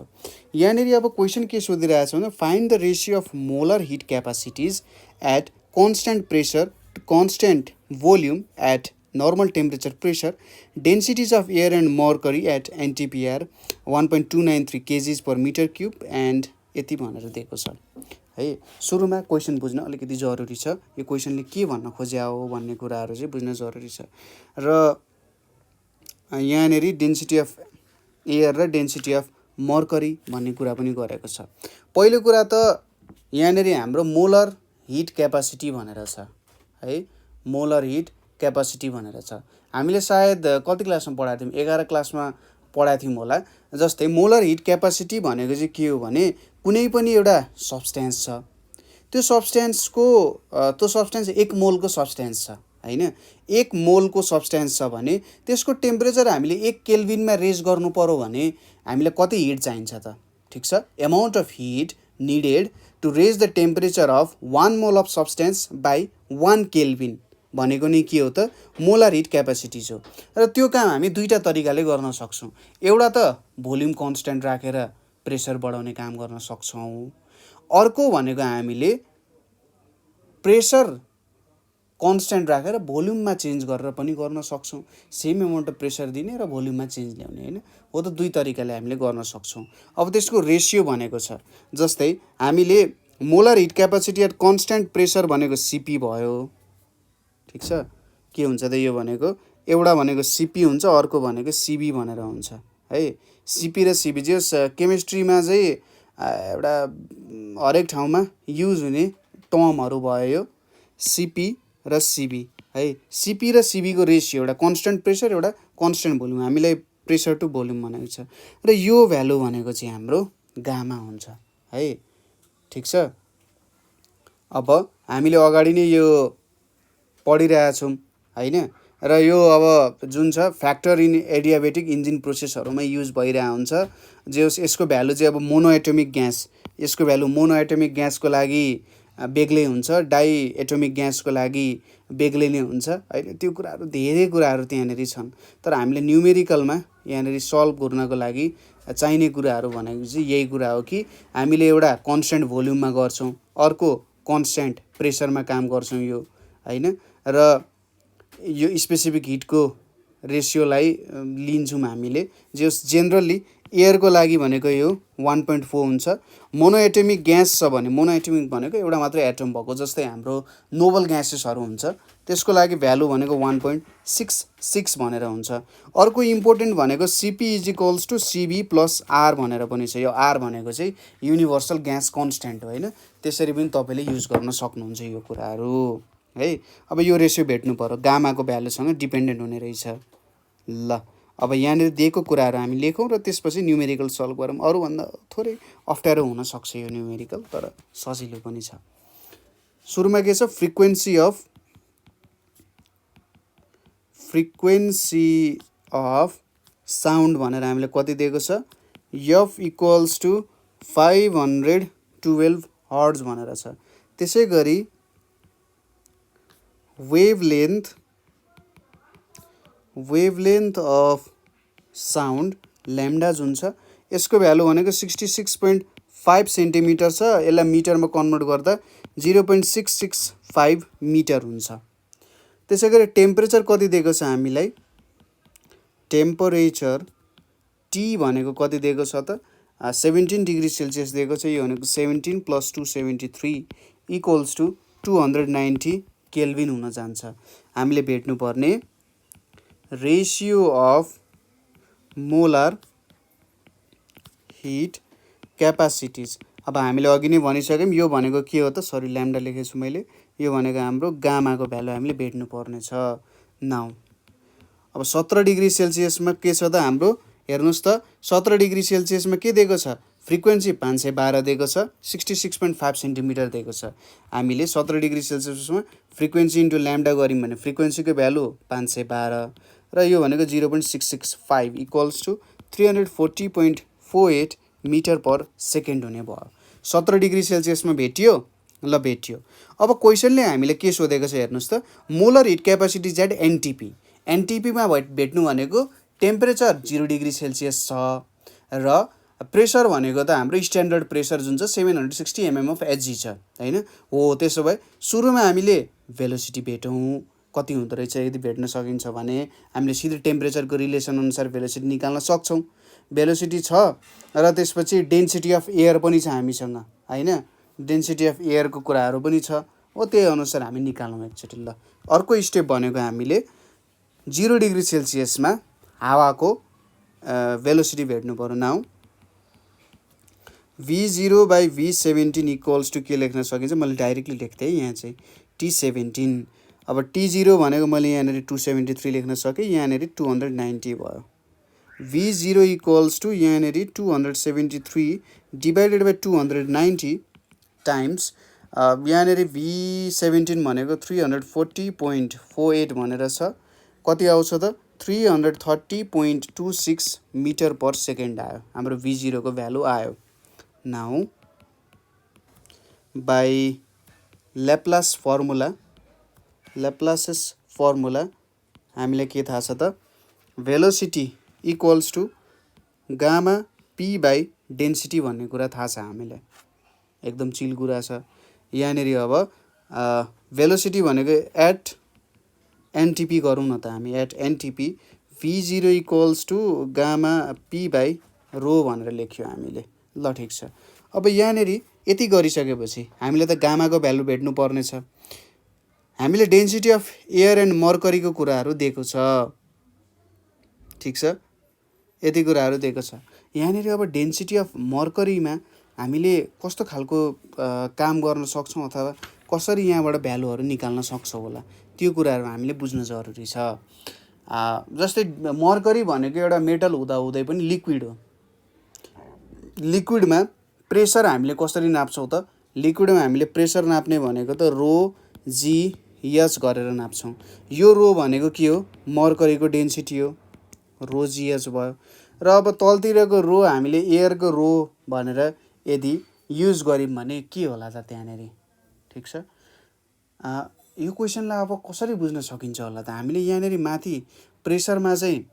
यहाँनिर अब क्वेसन के सोधिरहेछ भने find the ratio of molar heat capacities at constant pressure to constant volume at normal temperature pressure, densities of air and mercury at NTPR 1.293 kg per meter cube and यति भनेर दिएको छ है। सुरुमा क्वेसन बुझ्न अलिकति जरुरी छ, यो क्वेसनले के भन्न खोज्या हो भन्ने कुराहरू चाहिँ बुझ्न जरुरी छ। र यहाँनिर डेन्सिटी अफ एयर र डेन्सिटी अफ मर्करी भन्ने कुरा पनि गरेको छ। पहिलो कुरा त यहाँनिर हाम्रो मोलर हिट क्यापासिटी भनेर छ है, मोलर हिट क्यापासिटी भनेर छ। हामीले सायद कति क्लासमा पढाएको थियौँ, 11 क्लासमा पढाएको थियौँ होला। जस्तै मोलर हिट क्यापासिटी भनेको चाहिँ के हो भने कुनै पनि एउटा सब्सटेन्स छ, त्यो सब्सटेन्स 1 मोलको सब्सटेन्स छ हैन। 1 मोलको सब्सटेन्स छ भने त्यसको टेम्परेचर हामीले 1 केल्भिनमा रेज गर्नु पर्यो भने हामीलाई कति हिट चाहिन्छ त? ठिक छ, amount of heat needed to raise the temperature of 1 mole of substance by 1 Calvin भनेको नि के हो त? मोलर हिट क्यापासिटी हो। र त्यो काम हामी दुईटा तरिकाले गर्न सक्छौँ। एउटा त भोल्युम कन्स्ट्यान्ट राखेर प्रेसर बढाउने काम गर्न सक्छौँ। अर्को भनेको हामीले प्रेसर कन्स्ट्यान्ट राखेर भोल्युममा चेन्ज गरेर पनि गर्न सक्छौँ। सेम अमाउन्ट अफ प्रेसर दिने र भोल्युममा चेन्ज ल्याउने हैन, हो त दुई तरिकाले हामीले गर्न सक्छौँ। अब त्यसको रेसियो भनेको छ, जस्तै हामीले molar heat capacity at constant pressure भनेको सिपी भयो। ठिक छ, के हुन्छ त यो भनेको एउटा भनेको सिपी हुन्छ, अर्को भनेको सिबी भनेर हुन्छ है। सिपी र सिबी चाहिँ केमिस्ट्रीमा चाहिँ एउटा हरेक ठाउँमा युज हुने टर्महरू भयो यो सिपी र सिबी है। सिपी र सिबीको रेसियो एउटा कन्स्ट्यान्ट प्रेसर एउटा कन्स्ट्यान्ट भोल्युम, हामीलाई प्रेसर टु भोल्युम भनेको छ। र यो भ्यालु भनेको चाहिँ हाम्रो गामा हुन्छ है। ठिक छ, अब हामीले अगाडि नै यो पढिरहेछौँ हैन। र यो अब जुन छ फ्याक्टर इन एडियाबेटिक इन्जिन प्रोसेसहरूमा युज भइरहेको हुन्छ। जे होस् यसको भ्यालु चाहिँ अब मोनोएटोमिक ग्यास, यसको भ्यालु मोनोएटोमिक ग्यासको लागि बेग्लै हुन्छ, डाई एटोमिक ग्यासको लागि बेग्लै नै हुन्छ हैन। त्यो कुराहरू धेरै कुराहरू त्यहाँनिर छन्, तर हामीले न्युमेरिकलमा यहाँनिर सल्भ गर्नको लागि चाहिने कुराहरू भनेको चाहिँ यही कुरा हो कि हामीले एउटा कन्स्ट्यान्ट भोल्युममा गर्छौँ, अर्को कन्स्ट्यान्ट प्रेसरमा काम गर्छौँ यो हैन। र यो स्पेसिफिक हिटको रेसियोलाई लिन्छौँ हामीले। जे जेनरली एयरको लागि भनेको यो 1.4 हुन्छ। मोनोएटोमिक ग्यास छ भने, मोनोएटोमिक भनेको एउटा मात्रै एटम भएको, जस्तै हाम्रो नोबल ग्यासेसहरू हुन्छ, त्यसको लागि भ्यालु भनेको 1.66 भनेर हुन्छ। अर्को इम्पोर्टेन्ट भनेको CP is equals to CV plus R भनेर पनि छ। यो आर भनेको चाहिँ युनिभर्सल ग्यास कन्स्ट्यान्ट हो हैन। त्यसरी पनि तपाईँले युज गर्न सक्नुहुन्छ यो कुराहरू है। अब यो रेसियो भेट्नु पर्यो, गामाको भ्यालुसँग डिपेन्डेन्ट हुने रहेछ। ल अब यहाँनिर दिएको कुराहरू हामी लेखौँ र त्यसपछि न्युमेरिकल सल्भ गरौँ। अरूभन्दा थोरै अप्ठ्यारो हुनसक्छ यो न्युमेरिकल, तर सजिलो पनि छ। सुरुमा के छ, फ्रिक्वेन्सी अफ साउन्ड भनेर हामीले कति दिएको छ, एफ इक्वल्स टु 512 हर्ट्ज भनेर छ। त्यसै गरी वेभलेन्थ अफ साउन्ड ल्याम्डा जुन छ यसको भ्यालु भनेको 66.5 सेन्टिमिटर छ। यसलाई मिटरमा कन्भर्ट गर्दा 0.665 मिटर हुन्छ। त्यसै गरी टेम्परेचर कति दिएको छ हामीलाई, टेम्परेचर टी भनेको कति दिएको छ त 17 डिग्री सेल्सियस दिएको छ। यो भनेको 17 + 273 इक्वल्स टु 290 केल्भिन हुन जान्छ। हामीले भेट्नुपर्ने रेसियो अफ मोलर हिट क्यापासिटिज। अब हामीले अघि नै भनिसक्यौँ यो भनेको के हो त, सरी ल्याम्डा लेखेछु मैले, यो भनेको हाम्रो गामाको भ्यालु हामीले भेट्नु पर्ने छ। नाउ अब 17 डिग्री सेल्सियसमा के छ त हाम्रो, हेर्नुहोस् त 17 डिग्री सेल्सियसमा के दिएको छ, फ्रिक्वेन्सी 512 दिएको छ, 66.5 सेन्टिमिटर दिएको छ। हामीले 17 डिग्री सेल्सियसमा फ्रिक्वेन्सी इन्टु ल्याम्डा गऱ्यौँ भने फ्रिक्वेन्सीको भ्यालु 512 र यो भनेको 0.665 equals to 340.48 metre per second हुने भयो। 17 डिग्री सेल्सियसमा भेटियो, ल भेटियो। अब क्वेसनले हामीले के सोधेको छ हेर्नुहोस् त, molar heat capacity at NTP. एनटिपीमा भेट्नु भनेको टेम्परेचर 0 डिग्री सेल्सियस छ र प्रेसर भनेको त हाम्रो स्ट्यान्डर्ड प्रेसर जुन छ 760 mm of Hg छ हैन। हो त्यसो भए सुरुमा हामीले भेलोसिटी भेटौँ कति हुँदो रहेछ। यदि भेट्न सकिन्छ भने हामीले सिधै टेम्परेचरको रिलेसन अनुसार भेलोसिटी निकाल्न सक्छौँ। भेलोसिटी छ र त्यसपछि डेन्सिटी अफ एयर पनि छ हामीसँग हैन, डेन्सिटी अफ एयरको कुराहरू पनि छ, हो त्यही अनुसार हामी निकाल्छौँ एकचोटि। ल अर्को स्टेप भनेको हामीले 0 डिग्री सेल्सियसमा हावाको भेलोसिटी भेट्नु पर्यो। Now V0 by V17 equals to के लेख्न सकिन्छ, मैले डाइरेक्टली लेख्थेँ यहाँ चाहिँ T17। अब T0 भनेको मैले यहाँनिर 273 लेख्न सकेँ, यहाँनिर 290 भयो। V0 इक्वल्स टु यहाँनिर 273 डिभाइडेड बाई 290 टाइम्स यहाँनिर V17 भनेको 340.48 भनेर छ, कति आउँछ त 330.26 मिटर पर सेकेन्ड आयो, हाम्रो V0 को भ्यालु आयो। नाउ बाई ल्याप्लास फर्मुला हामीलाई के थाहा छ त, velocity equals to gamma P by density भन्ने कुरा थाहा छ हामीलाई, एकदम चिल कुरा छ। यहाँनिर अब भेलोसिटी भनेको एट एनटिपी गरौँ न त हामी, at NTP V0 equals to gamma P by rho भनेर लेख्यो हामीले। ल ठिक छ, अब यहाँनिर यति गरिसकेपछि हामीले त गामाको भ्यालु भेट्नु पर्ने छ। हामीले डेन्सिटी अफ एयर एन्ड मर्करीको कुराहरू दिएको छ, ठिक छ, यति कुराहरू दिएको छ। यहाँनिर अब डेन्सिटी अफ मर्करीमा हामीले कस्तो खालको काम गर्न सक्छौँ अथवा कसरी यहाँबाट भ्यालुहरू निकाल्न सक्छौँ होला, त्यो कुराहरू हामीले बुझ्न जरुरी छ। जस्तै मर्करी भनेको एउटा मेटल हुँदाहुँदै पनि लिक्विड हो। लिक्विडमा प्रेसर हामीले कसरी नाप्छौँ त, लिक्विडमा हामीले प्रेसर नाप्ने भनेको त रो जी एच गरेर नाप्छौँ। यो रो भनेको के हो, मर्करीको डेन्सिटी हो, रो जी एच भयो। र अब तलतिरको रो हामीले एयरको रो भनेर यदि युज गऱ्यौँ भने के होला त त्यहाँनिर, ठिक छ। यो क्वेसनलाई अब कसरी बुझ्न सकिन्छ होला त, हामीले यहाँनिर माथि प्रेसरमा चाहिँ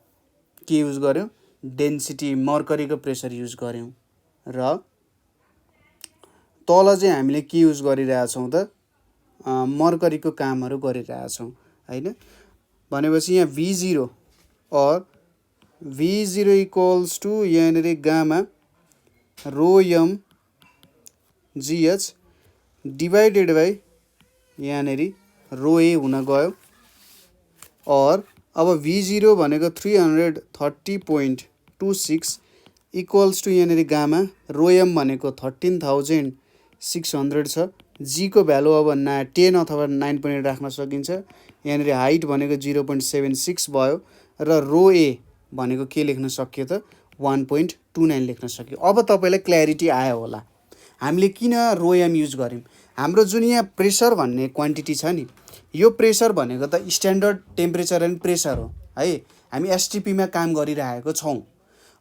के युज गऱ्यौँ, डेन्सिटी मर्करीको प्रेसर युज गऱ्यौँ, र तल चाहिँ हामीले के युज गरिरहेछौँ त, मर्करीको कामहरू गरिरहेछौँ हैन। भनेपछि यहाँ V0 और V0 इक्वल्स टु यहाँनिर gamma rho M GH divided by यहाँनिर रो ए हुन गयो। और अब V0 भनेको 330.26 इक्वल्स टु यहाँनिर गामा रो एम भनेको 13,600 छ। जी को भ्यालु अब 10 अथवा 9 पनि राख्न सकिन्छ। यहाँनिर हाइट भनेको 0.76 भयो र रो ए भनेको के लेख्न सकियो त 1.29 लेख्न सक्यो। अब तपाईँलाई क्ल्यारिटी आयो होला हामीले किन रो एम युज गर्यौँ। हाम्रो जुन यहाँ प्रेसर भन्ने क्वान्टिटी छ नि, यो प्रेसर भनेको त स्ट्यान्डर्ड टेम्परेचर एन्ड प्रेसर हो है। हामी एसटिपीमा काम गरिरहेको छौँ।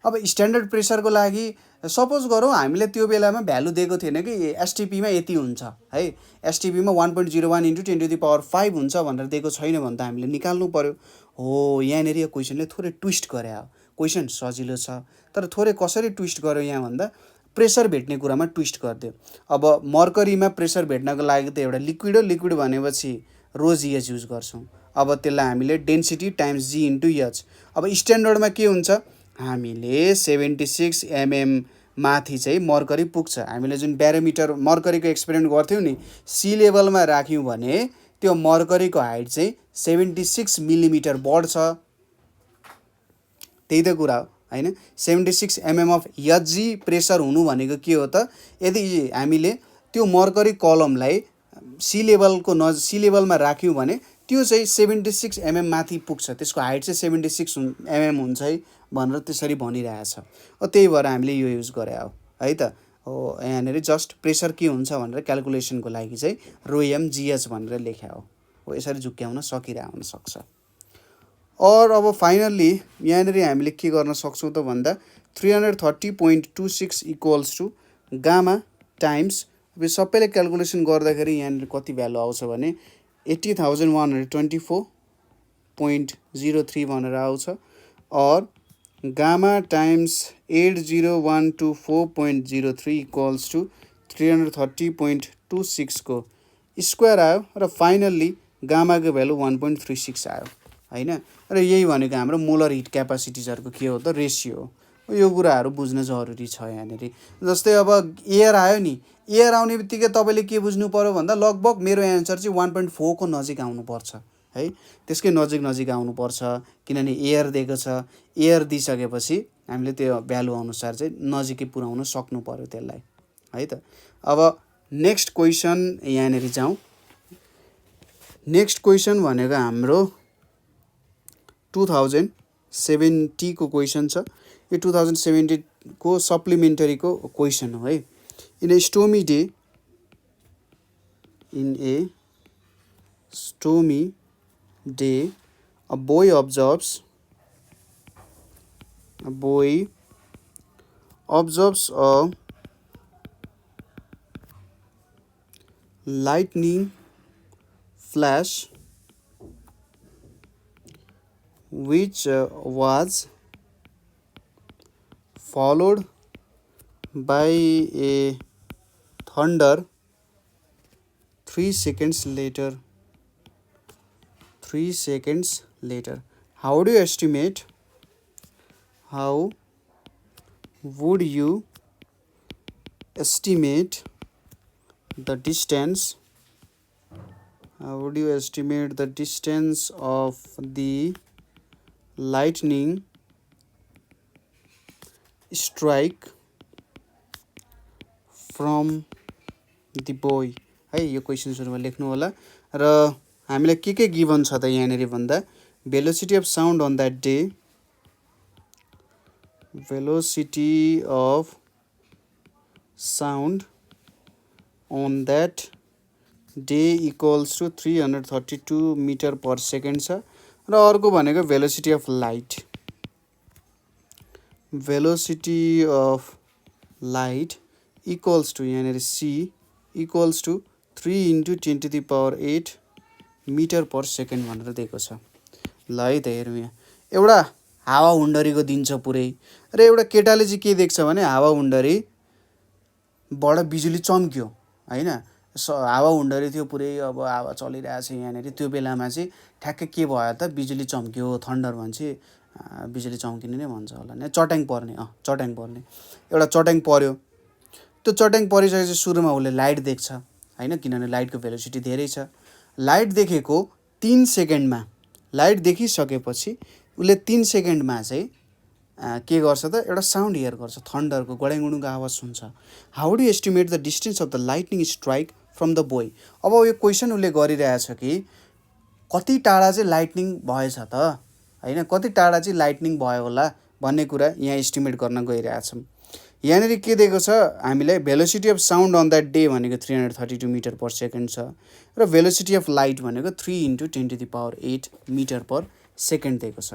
अब स्ट्यान्डर्ड प्रेसरको लागि सपोज गरौँ हामीले त्यो बेलामा भ्यालु दिएको थिएन कि एसटिपीमा यति हुन्छ है, एसटिपीमा 1.01 × 10⁵ हुन्छ भनेर दिएको छैन भने त हामीले निकाल्नु पर्यो। हो, यहाँनिर यो क्वेसनले थोरै ट्विस्ट गरे हो। क्वेसन सजिलो छ तर थोरै कसरी ट्विस्ट गर्यो यहाँ भन्दा प्रेसर भेट्ने कुरामा ट्विस्ट गरिदियो। अब मर्करीमा प्रेसर भेट्नको लागि त एउटा लिक्विड हो, लिक्विड भनेपछि रो जीएच युज गर्छौँ। अब त्यसलाई हामीले डेन्सिटी टाइम्स जी इन्टु एच। अब स्ट्यान्डर्डमा के हुन्छ, हामीले 76 mm माथि चाहिँ मर्करी पुग्छ। हामीले जुन ब्यारोमिटर मर्करीको एक्सपेरिमेन्ट गर्थ्यौँ नि, सी लेभलमा राख्यौँ भने त्यो मर्करीको हाइट चाहिँ 76 मिलिमिटर बढ्छ। त्यही त कुरा हो हैन। 76 mm अफ एचजी प्रेसर हुनु भनेको के हो त, यदि हामीले त्यो मर्करी कलमलाई सी लेभलमा राख्यौँ भने त्यो चाहिँ 76 mm माथि पुग्छ, त्यसको हाइट चाहिँ 76 mm हुन्छ है भनेर त्यसरी भनिरहेछ। त्यही भएर हामीले यो युज गरे हो है त। हो, यहाँनिर जस्ट प्रेसर के हुन्छ भनेर क्यालकुलेसनको लागि चाहिँ रो एम जीएच भनेर लेख्या हो। यसरी झुक्क्याउन सकिरह हुन सक्छ। और अब फाइनल्ली यहाँनिर हामीले के गर्न सक्छौँ त भन्दा 330.26 इक्वल्स टु गामा टाइम्स, अब सबैले क्यालकुलेसन गर्दाखेरि यहाँनिर कति भ्यालु आउँछ भने 80,124.03 भनेर आउँछ। और गामा टाइम्स 80124.03 इक्वल्स टु 330.26 को स्क्वायर आयो र फाइनल्ली गामाको भ्यालु 1.36 आयो हैन। र यही भनेको हाम्रो मोलर हिट क्यापासिटिजहरूको के हो त रेसियो हो। यो कुराहरू बुझ्न जरुरी छ यहाँनिर। जस्तै अब एयर आयो नि, एयर आउने बित्तिकै तपाईँले के बुझ्नु पर्यो भन्दा लगभग मेरो एन्सर चाहिँ 1.4 को नजिक आउनुपर्छ है, त्यसकै नजिक आउनुपर्छ। किनभने एयर दिएको छ, एयर दिइसकेपछि हामीले त्यो भ्यालु अनुसार चाहिँ नजिकै पुर्याउन सक्नु पर्यो त्यसलाई। है त। अब नेक्स्ट क्वेसन यहाँनिर जाउँ। नेक्स्ट क्वेसन भनेको हाम्रो 2070 को क्वेसन छ। यो 2070 को सप्लिमेन्टरी को क्वेसन हो है। In a stormy day a boy observes a lightning flash which was followed by a thunder 3 seconds later. How would you estimate the distance of the lightning strike from the boy? है यो question सुरुमा लेख्नु होला। र हामीलाई के given छ त यहाँनिर भन्दा velocity of sound on that day equals to 332 metre per second छ। र अर्को भनेको velocity of light equals to यहाँनिर C equals to 3 × 10⁸ metre per second भनेर दिएको छ। ल है त हेरौँ यहाँ एउटा हावाहुन्डरीको दिन्छ पुरै। र एउटा केटाले चाहिँ के देख्छ भने हावाहुन्डरीबाट बिजुली चम्क्यो हैन। हावाहुन्डरी थियो पुरै, अब हावा चलिरहेछ यहाँनिर। त्यो बेलामा चाहिँ ठ्याक्कै के भयो त बिजुली चम्क्यो, थन्डर भन्छ, बिजुली चम्किने नै भन्छ होला नि, चट्याङ पर्ने एउटा चट्याङ पर्यो। त्यो चट्याङ परिसकेपछि सुरुमा उसले लाइट देख्छ हैन, किनभने लाइटको भेलोसिटी धेरै छ। लाइट देखेको 3 सेकेन्डमा, लाइट देखिसकेपछि उसले 3 सेकेन्डमा चाहिँ के गर्छ त एउटा साउन्ड हियर गर्छ, थन्डरको गड्याङगुडुङको आवाज सुन्छ। How do estimate the distance of the lightning strike from the boy? अब यो क्वेसन उसले गरिरहेछ कि कति टाढा चाहिँ लाइटनिङ भएछ त हैन, कति टाढा चाहिँ लाइटनिङ भयो होला भन्ने कुरा यहाँ एस्टिमेट गर्न गइरहेछौँ। यहाँनिर के दिएको छ हामीलाई velocity of sound on that day भनेको 332 मिटर पर सेकेन्ड छ। र भेलोसिटी अफ लाइट भनेको 3 × 10⁸ मिटर पर सेकेन्ड दिएको छ।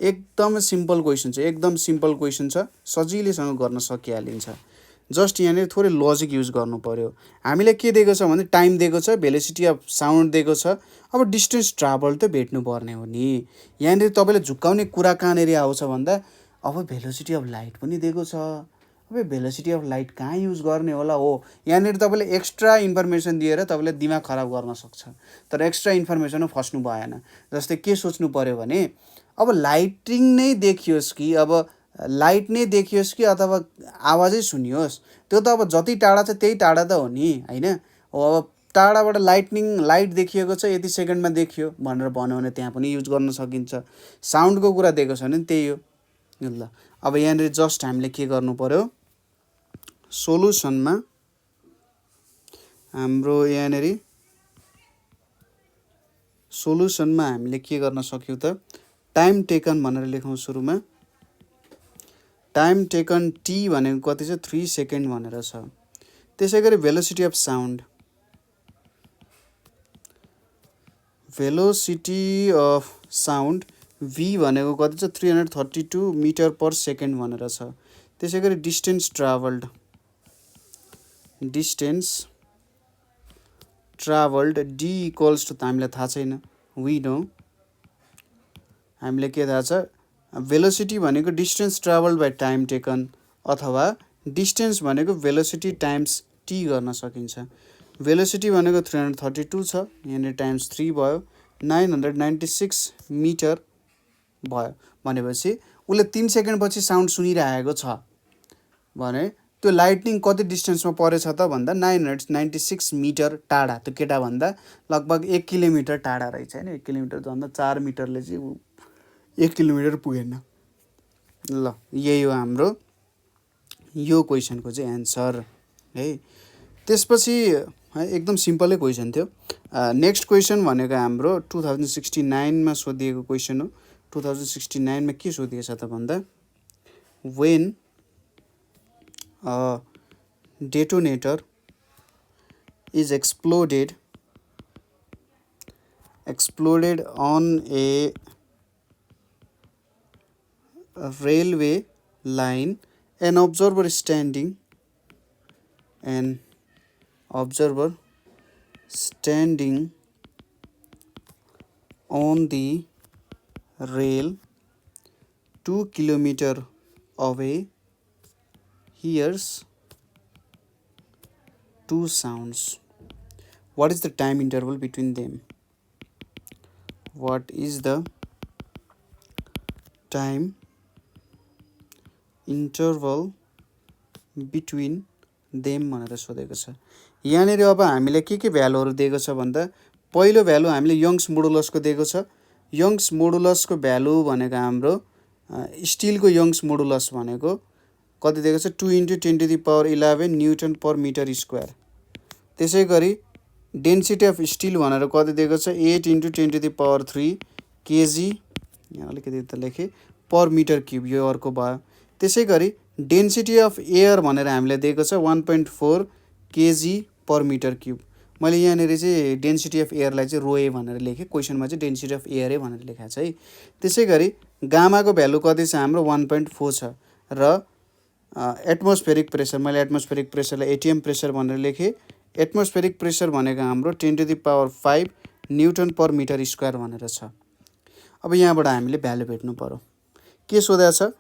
एकदम सिम्पल क्वेसन छ, सजिलैसँग गर्न सकिहालिन्छ। जस्ट यहाँनिर थोरै लजिक युज गर्नु पर्यो। हामीलाई के दिएको छ भने टाइम दिएको छ, भेलोसिटी अफ साउन्ड दिएको छ। अब डिस्टेन्स ट्राभल त भेट्नु पर्ने हो नि। यहाँनिर तपाईँले झुक्काउने कुरा कहाँनिर आउँछ भन्दा अब भेलोसिटी अफ लाइट पनि दिएको छ। अब भेलोसिटी अफ लाइट कहाँ युज गर्ने होला हो, यहाँनिर तपाईँले एक्स्ट्रा इन्फर्मेसन दिएर तपाईँले दिमाग खराब गर्न सक्छ। तर एक्स्ट्रा इन्फर्मेसनमा फस्नु भएन। जस्तै के सोच्नु पर्यो भने अब लाइटिङ नै देखियोस् कि अथवा आवाजै सुनियोस्, त्यो त अब जति टाढा छ त्यही टाढा त हो नि हैन। अब टाढाबाट लाइट देखिएको छ, यति सेकेन्डमा देखियो भनेर भन्यो भने त्यहाँ पनि युज गर्न सकिन्छ। साउन्डको कुरा दिएको छ भने त्यही हो। ल अब यहाँनिर जस्ट हामीले के गर्नु पर्यो, सोलुसनमा हाम्रो यहाँनिर हामीले के गर्न सक्यौँ त टाइम टेकन भनेर लेखौँ सुरुमा। टाइम टेकन टी भनेको कति छ 3 सेकेन्ड भनेर छ। त्यसै गरी भेलोसिटी अफ साउन्ड भी भनेको कति छ 332 मिटर पर सेकेन्ड भनेर छ। त्यसै गरी distance travelled D equals to हामीलाई थाहा छैन, वी नो। हामीलाई के थाहा छ भेलोसिटी भनेको distance travelled by time taken, अथवा डिस्टेन्स भनेको भेलोसिटी टाइम्स टी गर्न सकिन्छ। भेलोसिटी भनेको 332 छ, यहाँनिर टाइम्स 3 भयो, 996 मिटर भयो। भनेपछि उसले 3 सेकेन्ड पछि साउन्ड सुनिरहेको छ भने त्यो लाइटनिङ कति डिस्टेन्समा परेछ त भन्दा 996 मिटर टाढा। त्यो केटाभन्दा लगभग 1 किलोमिटर टाढा रहेछ हैन। 1 किलोमिटर भन्दा 4 मिटरले चाहिँ 1 किलोमिटर पुगेन। ल यही हो हाम्रो यो क्वेसनको चाहिँ एन्सर। है। त्यसपछि एकदम सिम्पलै क्वेसन थियो। नेक्स्ट क्वेसन भनेको हाम्रो 2069 मा सोधिएको क्वेसन हो। 2069 मा के सोधिएको छ त भन्दा when a detonator is exploded on a railway line, an observer standing on the rail 2 kilometers away hears two sounds. What is the time interval between them? What is the time interval between them भनेर सोधेको छ। यहाँनिर अब हामीले के भ्यालुहरू दिएको छ भन्दा पहिलो भ्यालु हामीले यङ्स मोडुलसको दिएको छ। यङ्स मोडुलसको भ्यालु भनेको हाम्रो स्टिलको यङ्स मोडुलस भनेको कति दिएको छ 2 × 10⁻11 न्युटन पर मिटर स्क्वायर। त्यसै गरी डेन्सिटी अफ स्टिल भनेर कति दिएको छ 8 × 10⁻3 केजी, यहाँ अलिकति त लेखेँ, पर मिटर क्युब, यो अर्को भयो। त्यसै गरी डेन्सिटी अफ एयर भनेर हामीले दिएको छ 1.4 केजी पर मिटर क्युब। मैले यहाँनिर चाहिँ डेन्सिटी अफ एयरलाई चाहिँ रोए भनेर लेखेँ, क्वेसनमा चाहिँ डेन्सिटी अफ एयरै भनेर लेखाएको छ है। त्यसै गरी गामाको भ्यालु कति छ हाम्रो 1.4 छ र एटमोस्फेरिक प्रेसर, मैले एटमोस्फेरिक प्रेसरलाई एटिएम प्रेसर भनेर लेखेँ। एटमोस्फेरिक प्रेसर भनेको हाम्रो 10⁵ न्युटन पर मिटर स्क्वायर भनेर छ। अब यहाँबाट हामीले भ्यालु भेट्नु पर्यो। के सोधेको छ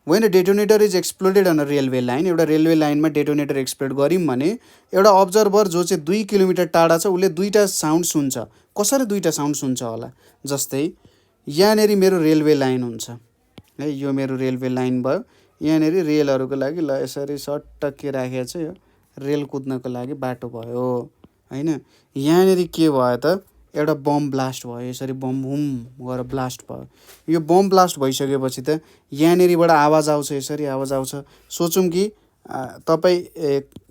when a detonator is exploded on a railway line, एउटा रेलवे लाइनमा डेटोनेटर एक्सप्लोड गऱ्यौँ भने एउटा अब्जर्भर जो चाहिँ 2 किलोमिटर टाढा छ उसले दुईवटा साउन्ड सुन्छ। कसरी दुईवटा साउन्ड सुन्छ होला? जस्तै यहाँनिर मेरो रेलवे लाइन हुन्छ है, यो मेरो रेलवे लाइन भयो। यहाँनिर रेलहरूको लागि ल यसरी सट्टके राखेको छ, यो रेल कुद्नको लागि बाटो भयो हैन। यहाँनिर के भयो त एउटा बम ब्लास्ट भयो, यसरी बम हुम गरेर ब्लास्ट भयो। यो बम ब्लास्ट भइसकेपछि त यहाँनिरबाट आवाज आउँछ, यसरी आवाज आउँछ। सोचौँ कि तपाईँ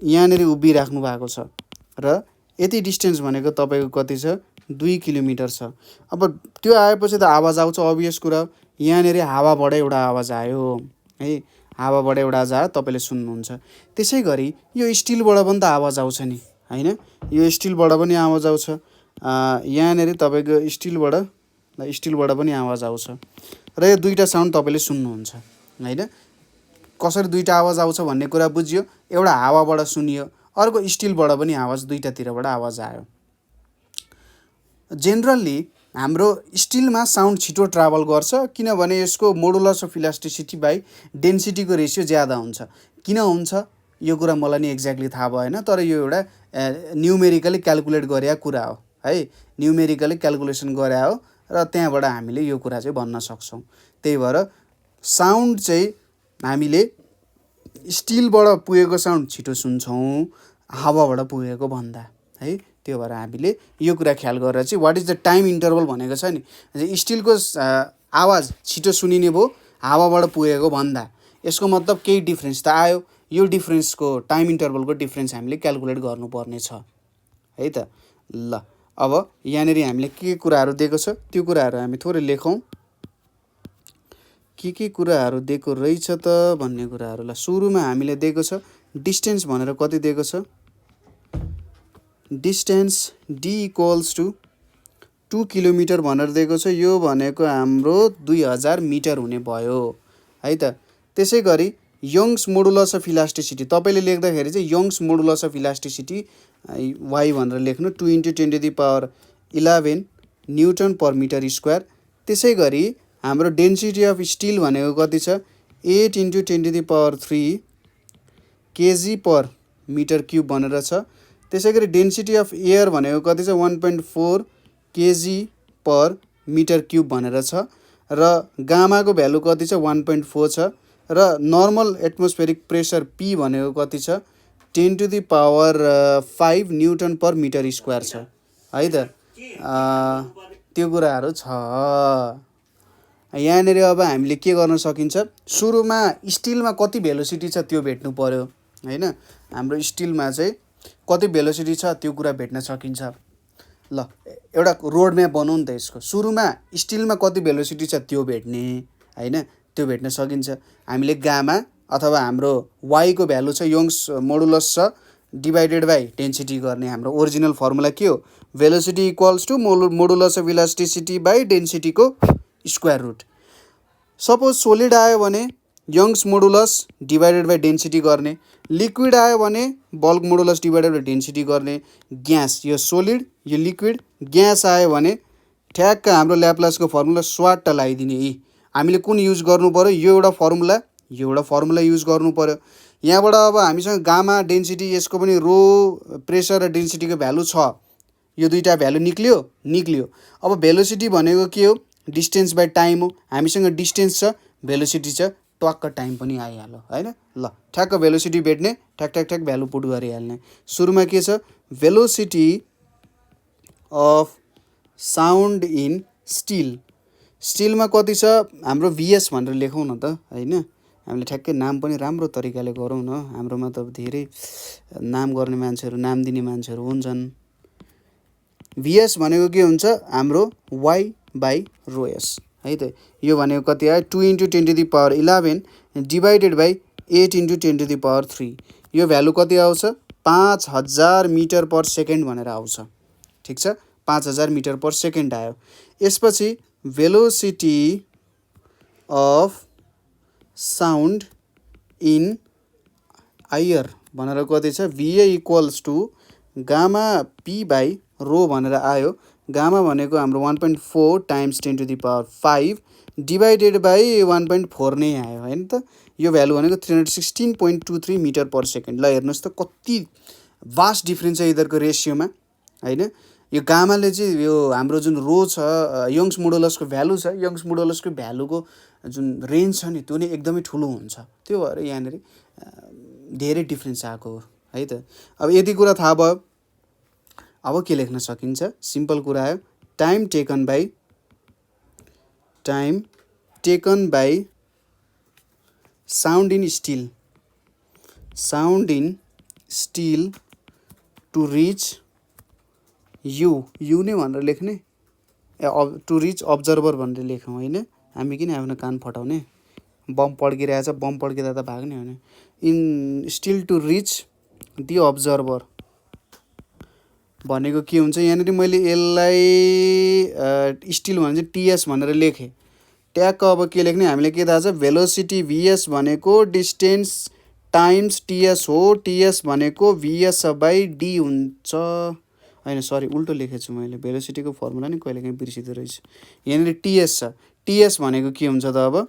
यहाँनिर उभिराख्नु भएको छ र यति डिस्टेन्स भनेको तपाईँको कति छ 2 किलोमिटर छ। अब त्यो आएपछि त आवाज आउँछ, अभियस कुरा। यहाँनिर हावाबाट एउटा आवाज आयो है, हावाबाट एउटा आवाज आयो, तपाईँले सुन्नुहुन्छ। त्यसै गरी यो स्टिलबाट पनि त आवाज आउँछ नि हैन, यो स्टिलबाट पनि आवाज आउँछ। यहाँनिर तपाईँको स्टिलबाट पनि आवाज आउँछ र यो दुईवटा साउन्ड तपाईँले सुन्नुहुन्छ हैन। कसरी दुईवटा आवाज आउँछ भन्ने कुरा बुझियो। एउटा हावाबाट सुनियो, अर्को स्टिलबाट पनि आवाज, दुईवटातिरबाट आवाज आयो। जेनरली हाम्रो स्टिलमा साउन्ड छिटो ट्राभल गर्छ किनभने यसको मोडुलस अफ इलास्टिसिटी बाई डेन्सिटीको रेसियो ज्यादा हुन्छ। किन हुन्छ यो कुरा मलाई नि एक्ज्याक्टली थाहा भएन, तर यो एउटा न्युमेरिकली क्यालकुलेट गरेको कुरा हो है, न्युमेरिकली क्यालकुलेसन गरे हो र त्यहाँबाट हामीले यो कुरा चाहिँ भन्न सक्छौँ। त्यही भएर साउन्ड चाहिँ हामीले स्टिलबाट पुगेको साउन्ड छिटो सुन्छौँ हावाबाट पुगेको भन्दा है। त्यो भएर हामीले यो कुरा ख्याल गरेर चाहिँ what is the time interval भनेको छ नि, स्टिलको आवाज छिटो सुनिने भयो हावाबाट पुगेको भन्दा। यसको मतलब केही डिफ्रेन्स त आयो, यो डिफ्रेन्सको टाइम इन्टरभलको डिफ्रेन्स हामीले क्यालकुलेट गर्नुपर्ने छ है त। ल अब यहाँनिर हामीले के कुराहरू दिएको छ त्यो कुराहरू हामी थोरै लेखौँ। के कुराहरू दिएको रहेछ त भन्ने कुराहरूलाई सुरुमा हामीले दिएको छ डिस्टेन्स भनेर कति दिएको छ, distance D equals to 2 kilometre भनेर दिएको छ। यो भनेको हाम्रो 2000 मिटर हुने भयो है त। त्यसै गरी यङ्स मोडुलस अफ इलास्टिसिटी तपाईँले लेख्दाखेरि चाहिँ Young's modulus of elasticity Y भनेर लेख्नु 2 × 10⁻11 न्युटन पर मिटर स्क्वायर। त्यसै गरी हाम्रो डेन्सिटी अफ स्टिल भनेको कति छ 8 × 10⁻3 केजी पर मिटर क्युब भनेर छ। त्यसै गरी डेन्सिटी अफ एयर भनेको कति छ 1.4 केजी पर मिटर क्युब भनेर छ र गामाको भ्यालु कति छ 1.4 छ र नर्मल एटमोस्फेरिक प्रेसर पी भनेको कति छ 10⁵ न्युटन पर मिटर स्क्वायर छ है त। त्यो कुराहरू छ यहाँनिर। अब हामीले के गर्न सकिन्छ, सुरुमा स्टिलमा कति भेलोसिटी छ त्यो भेट्नु पर्यो हैन। हाम्रो स्टिलमा चाहिँ कति भेलोसिटी छ त्यो कुरा भेट्न सकिन्छ। ल एउटा रोड म्याप बनाउँ नि त यसको। सुरुमा स्टिलमा कति भेलोसिटी छ त्यो भेट्ने हैन, त्यो भेट्न सकिन्छ। हामीले गामा अथवा हाम्रो वाईको भ्यालु छ यङ्स मोडुलस छ डिभाइडेड बाई डेन्सिटी गर्ने। हाम्रो ओरिजिनल फर्मुला के हो? Velocity equals to modulus of elasticity by डेन्सिटीको स्क्वायर रुट। सपोज सोलिड आयो भने Young's modulus divided by density गर्ने, लिक्विड आयो भने bulk modulus divided by density गर्ने, ग्यास यो सोलिड यो लिक्विड, ग्यास आयो भने ठ्याक्क हाम्रो ल्याप्लासको फर्मुला स्वाट लगाइदिने। यी हामीले कुन युज गर्नु पर्यो? यो एउटा फर्मुला युज गर्नु पर्यो। यहाँबाट अब हामीसँग गामा डेन्सिटी यसको पनि रो प्रेसर र डेन्सिटीको भ्यालु छ, यो दुईटा भ्यालु निक्लियो। अब भेलोसिटी भनेको के हो? डिस्टेन्स बाई टाइम हो। हामीसँग डिस्टेन्स छ, भेलोसिटी छ, ट्वाक्क टाइम पनि आइहाल्यो हैन। ल ठ्याक्क भेलोसिटी भेट्ने, ठ्याक भ्यालु पुट गरिहाल्ने। सुरुमा के छ? Velocity of sound in steel. स्टिलमा कति छ? हाम्रो VS भनेर लेखौँ न त हैन। हामीले ठ्याक्कै नाम पनि राम्रो तरिकाले गरौँ न। हाम्रोमा त धेरै नाम गर्ने मान्छेहरू, नाम दिने मान्छेहरू हुन्छन्। VS भनेको के हुन्छ? हाम्रो Y बाई रो एस है त। यो भनेको कति आयो? 2 × 10⁻11 डिभाइडेड बाई 8 × 10⁻3। यो भ्यालु कति आउँछ? 5000 मिटर पर सेकेन्ड भनेर आउँछ। ठिक छ, 5000 मिटर पर सेकेन्ड आयो। यसपछि velocity of sound in air भनेर कति छ? VA equals to gamma P by rho भनेर आयो। गामा भनेको हाम्रो 1.4 टाइम्स 10⁵ डिभाइडेड बाई 1.4 नै आयो हैन त। यो भ्यालु भनेको 316.23 मिटर पर सेकेन्ड। ल हेर्नुहोस् त कति भास्ट डिफ्रेन्स छ यिनीहरूको रेसियोमा हैन। यो गामाले चाहिँ यो हाम्रो जुन रो छ यङ्स मोडुलसको भ्यालु छ, यङ्स मोडुलसको भ्यालुको जुन रेन्ज छ नि त्यो नै एकदमै ठुलो हुन्छ। त्यो भएर यहाँनिर धेरै डिफ्रेन्स आएको हो है त। अब यति कुरा थाहा भयो। अब के लेख्न सकिन्छ? सिम्पल कुरा आयो, time taken by sound in steel to reach you नै भनेर लेख्ने, टु रिच अब्जर्भर भनेर लेखौँ होइन। हामी किन आफ्नो कान फटाउने? बम पड्किरहेछ, बम पड्किँदा त भाग्ने हो नि। In steel to reach the observer भनेको के हुन्छ? यहाँनिर मैले यसलाई स्टिल भने चाहिँ TS भनेर लेखेँ। ट्याक्क अब के लेख्ने? हामीले के थाहा छ? भेलोसिटी VS भनेको डिस्टेन्स टाइम्स TS हो। TS भनेको VS बाई D हुन्छ होइन, सरी उल्टो लेखेको छु मैले। भेलोसिटीको फर्मुला नि कहिले काहीँ बिर्सिँदो रहेछ। यहाँनिर TS छ, TS भनेको के हुन्छ त? अब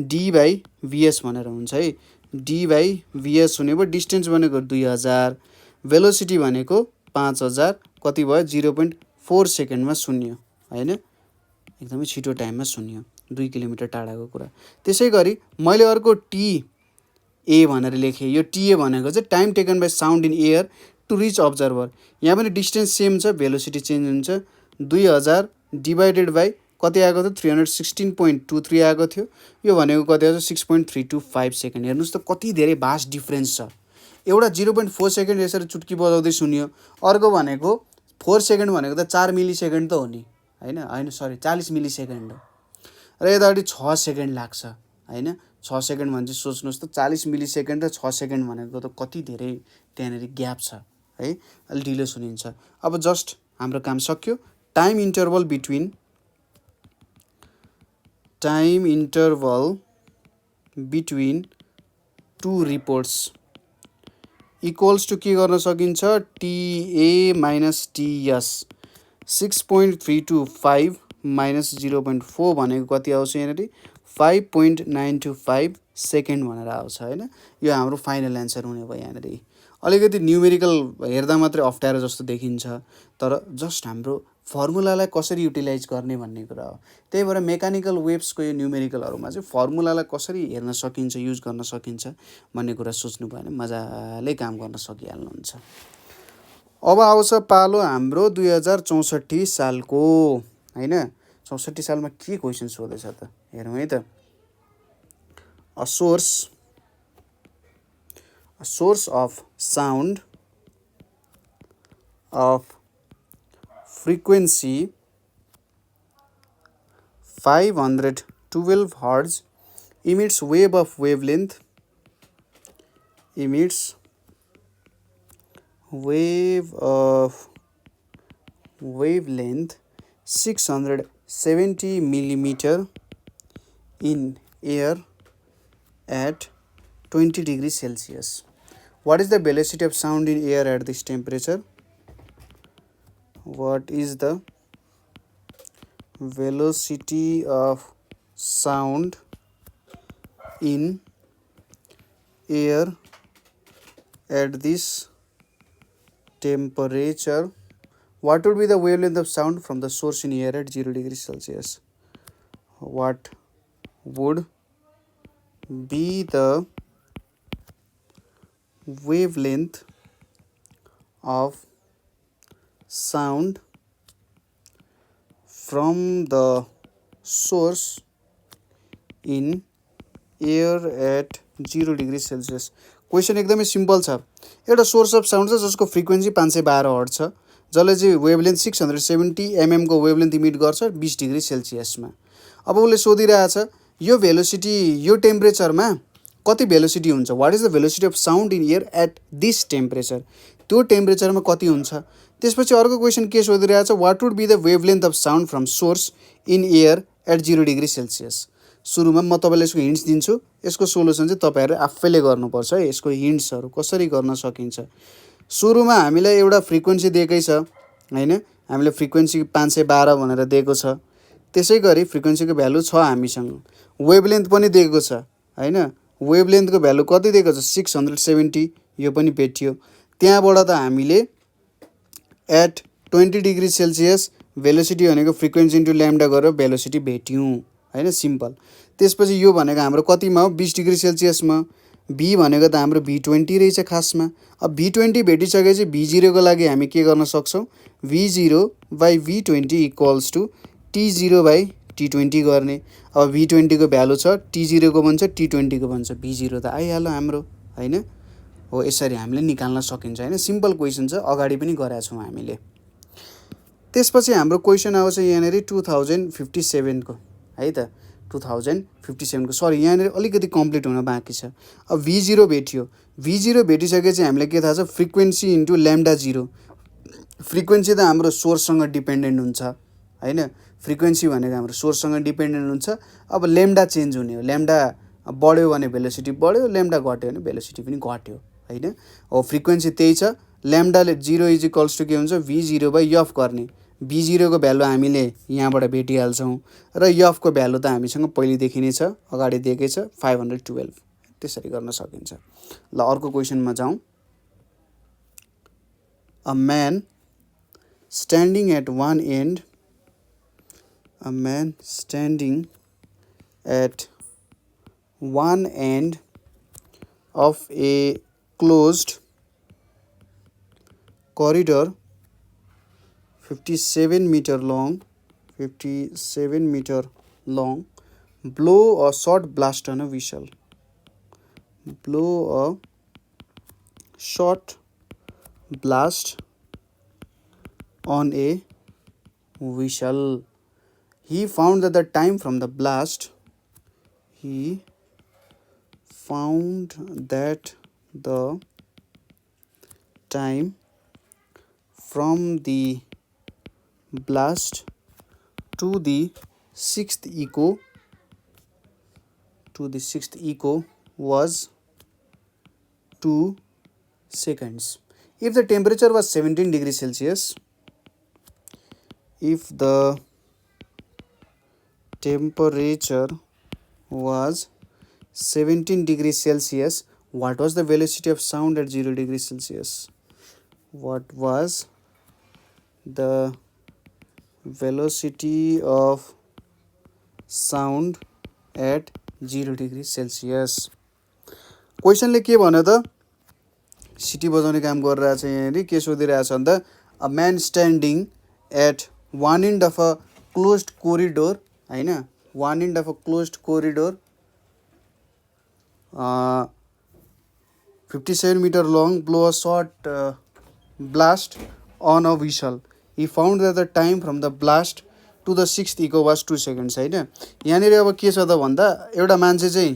D बाई VS भनेर हुन्छ है। D बाई VS हुने भयो। डिस्टेन्स भनेको 2000, भेलोसिटी भनेको 5000, कति भयो? 0.4 सेकेन्डमा सुन्यो हैन। एकदमै छिटो टाइममा सुन्यो, 2 किलोमिटर टाढाको कुरा। त्यसै गरी मैले अर्को TA भनेर लेखेँ। यो TA भनेको चाहिँ time taken by sound in air to reach observer. यहाँ पनि डिस्टेन्स सेम छ, भेलोसिटी चेन्ज हुन्छ। 2000 डिभाइडेड बाई कति आएको थियो? 316.23 आएको थियो। यो भनेको कति आउँछ? 6.325 सेकेन्ड। हेर्नुहोस् त कति धेरै भास्ट डिफ्रेन्स छ। एउटा 0.4 सेकेन्ड यसरी चुट्की बजाउँदै सुन्यो, अर्को भनेको 4 सेकेन्ड भनेको त 4 मिली सेकेन्ड त हो नि होइन सरी 40 मिली सेकेन्ड हो। र यतापट्टि 6 सेकेन्ड लाग्छ हैन। 6 सेकेन्ड भने चाहिँ सोच्नुहोस् त 40 मिली सेकेन्ड र 6 सेकेन्ड भनेको त कति धेरै त्यहाँनिर ग्याप छ है। अलि ढिलो सुनिन्छ। अब जस्ट हाम्रो काम सक्यो। Time interval between two reports equals to के गर्न सकिन्छ? TA माइनस TS 6.325 माइनस 0.4 भनेको कति आउँछ? यहाँनिर 5.925 सेकेन्ड भनेर आउँछ होइन। यो हाम्रो फाइनल एन्सर हुने भयो। यहाँनिर अलिकति न्युमेरिकल हेर्दा मात्रै अप्ठ्यारो जस्तो देखिन्छ, तर जस्ट हाम्रो फर्मुलालाई कसरी युटिलाइज गर्ने भन्ने कुरा हो। त्यही भएर मेकानिकल वेभ्सको यो न्युमेरिकलहरूमा चाहिँ फर्मुलालाई कसरी हेर्न सकिन्छ, युज गर्न सकिन्छ भन्ने कुरा सोच्नु भयो भने मजाले काम गर्न सकिहाल्नुहुन्छ। अब आउँछ पालो हाम्रो 2064 सालको हैन। 64 सालमा के क्वेसन सोधेछ त हेरौँ है त। a source of sound of frequency 512 hertz emits wave of wavelength 670 millimeter in air at 20 degrees Celsius. What is the velocity of sound in air at this temperature? What is the velocity of sound in air at this temperature? What would be the wavelength of sound from the source in air at 0 degrees Celsius? What would be the wavelength of sound from the source in air at 0 degrees Celsius? Question एकदमै simple छ। एउटा source of sound छ जसको frequency 512 hertz छ, जसले चाहिँ wavelength 670 को wavelength emit गर्छ 20 डिग्री सेल्सियसमा। अब उसले सोधिरहेछ यो भेलोसिटी यो टेम्परेचरमा कति भेलोसिटी हुन्छ, what is the velocity of sound in air at this temperature, त्यो टेम्परेचरमा कति हुन्छ। त्यसपछि अर्को क्वेसन के सोधिरहेछ, what would be the wavelength of sound from source in air at 0 degree Celsius. सुरुमा म तपाईँलाई यसको हिन्ट्स दिन्छु, यसको सोलुसन चाहिँ तपाईँहरू आफैले गर्नुपर्छ है। यसको हिन्ट्सहरू कसरी गर्न सकिन्छ। सुरुमा हामीलाई एउटा फ्रिक्वेन्सी दिएकै छ हैन, हामीले फ्रिक्वेन्सी 512 भनेर दिएको छ। त्यसै गरी फ्रिक्वेन्सीको भ्यालु छ हामीसँग, वेभलेन्थ पनि दिएको छ हैन, वेभलेन्थको भ्यालु कति दिएको छ 670, यो पनि भेटियो। त्यहाँबाट त हामीले एट 20 डिग्री सेल्सियस भेलोसिटी भनेको फ्रिक्वेन्सी इन्टु ल्याम्डा गरेर भेलोसिटी भेट्यौँ हैन, सिम्पल। त्यसपछि यो भनेको हाम्रो कतिमा हो 20 डिग्री सेल्सियसमा, भी भनेको त हाम्रो V20 रहेछ खासमा। अब V20 भेटिसकेपछि V0 को लागि हामी के गर्न सक्छौँ, V0/V20 इक्वल्स टु T0/T20 गर्ने। अब V20 को भ्यालु छ, T0 को बन्छ, T20 को बन्छ, V0 त आइहाल्यो हाम्रो हैन। हो यसरी हामीले निकाल्न सकिन्छ हैन, सिम्पल क्वेसन छ, अगाडि पनि गरेका छौँ हामीले। त्यसपछि हाम्रो क्वेसन आउँछ यहाँनिर 2057 को है त, 2057 को, सरी यहाँनिर अलिकति कम्प्लिट हुन बाँकी छ। अब V0 भेटियो, V0 भेटिसकेपछि हामीलाई के थाहा छ, फ्रिक्वेन्सी इन्टु ल्याम्डा 0। फ्रिक्वेन्सी त हाम्रो सोर्ससँग डिपेन्डेन्ट हुन्छ हैन, फ्रिक्वेन्सी भनेको हाम्रो सोर्ससँग डिपेन्डेन्ट हुन्छ। अब ल्याम्डा चेन्ज हुने हो, ल्याम्डा बढ्यो भने भेलोसिटी बढ्यो, ल्याम्डा घट्यो भने भेलोसिटी पनि घट्यो हैन। हो फ्रिक्वेन्सी त्यही छ, ल्याम्डाले 0 इज इक्वल्स टु के हुन्छ V0/f गर्ने। V0 को भ्यालु हामीले यहाँबाट भेटिहाल्छौँ र f को भ्यालु त हामीसँग पहिलेदेखि नै छ, अगाडि दिएकै छ 512, त्यसरी गर्न सकिन्छ। ल अर्को क्वेसनमा जाउँ। A man standing at one end of a closed corridor 57 meter long, blow a short blast on a whistle. Blow a short blast on a whistle. He found that the time from the blast to the sixth echo was 2 seconds. If the temperature was 17 degrees Celsius, what was the velocity of sound at 0 degrees Celsius? What was the velocity of sound at 0 degrees Celsius? क्वेसनले के भन्यो त, city बजाउने काम गरिरहेछ यहाँनिर। के सोधिरहेछ भन्दा, a man standing at one end of a closed corridor हैन, one end of a closed corridor 57 meter long, blow a short blast on a whistle. He found that the time from the blast to the 6th echo was 2 seconds. होइन यहाँनिर अब के छ त भन्दा एउटा मान्छे चाहिँ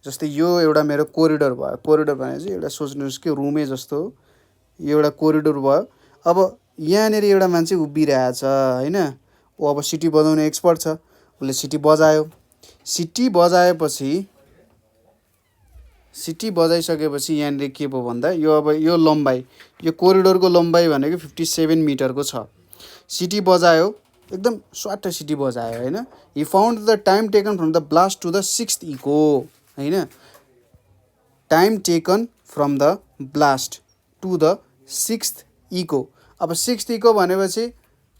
जस्तै यो एउटा मेरो कोरिडोर भयो, कोरिडोर भने चाहिँ एउटा सोच्नुहोस् कि रुमै जस्तो हो, यो एउटा कोरिडोर भयो। अब यहाँनिर एउटा मान्छे उभिरहेछ होइन, ऊ अब सिटी बजाउने एक्सपर्ट छ, उसले सिटी बजायो। सिटी बजाइसकेपछि यहाँनिर के भयो भन्दा यो अब यो लम्बाइ, यो कोरिडोरको लम्बाइ भनेको 57 मिटरको छ। सिटी बजायो, एकदम स्वाट सिटी बजायो होइन। He found the time taken from the blast to the 6th echo होइन, time taken from the blast to the 6th echo. अब 6th इको भनेपछि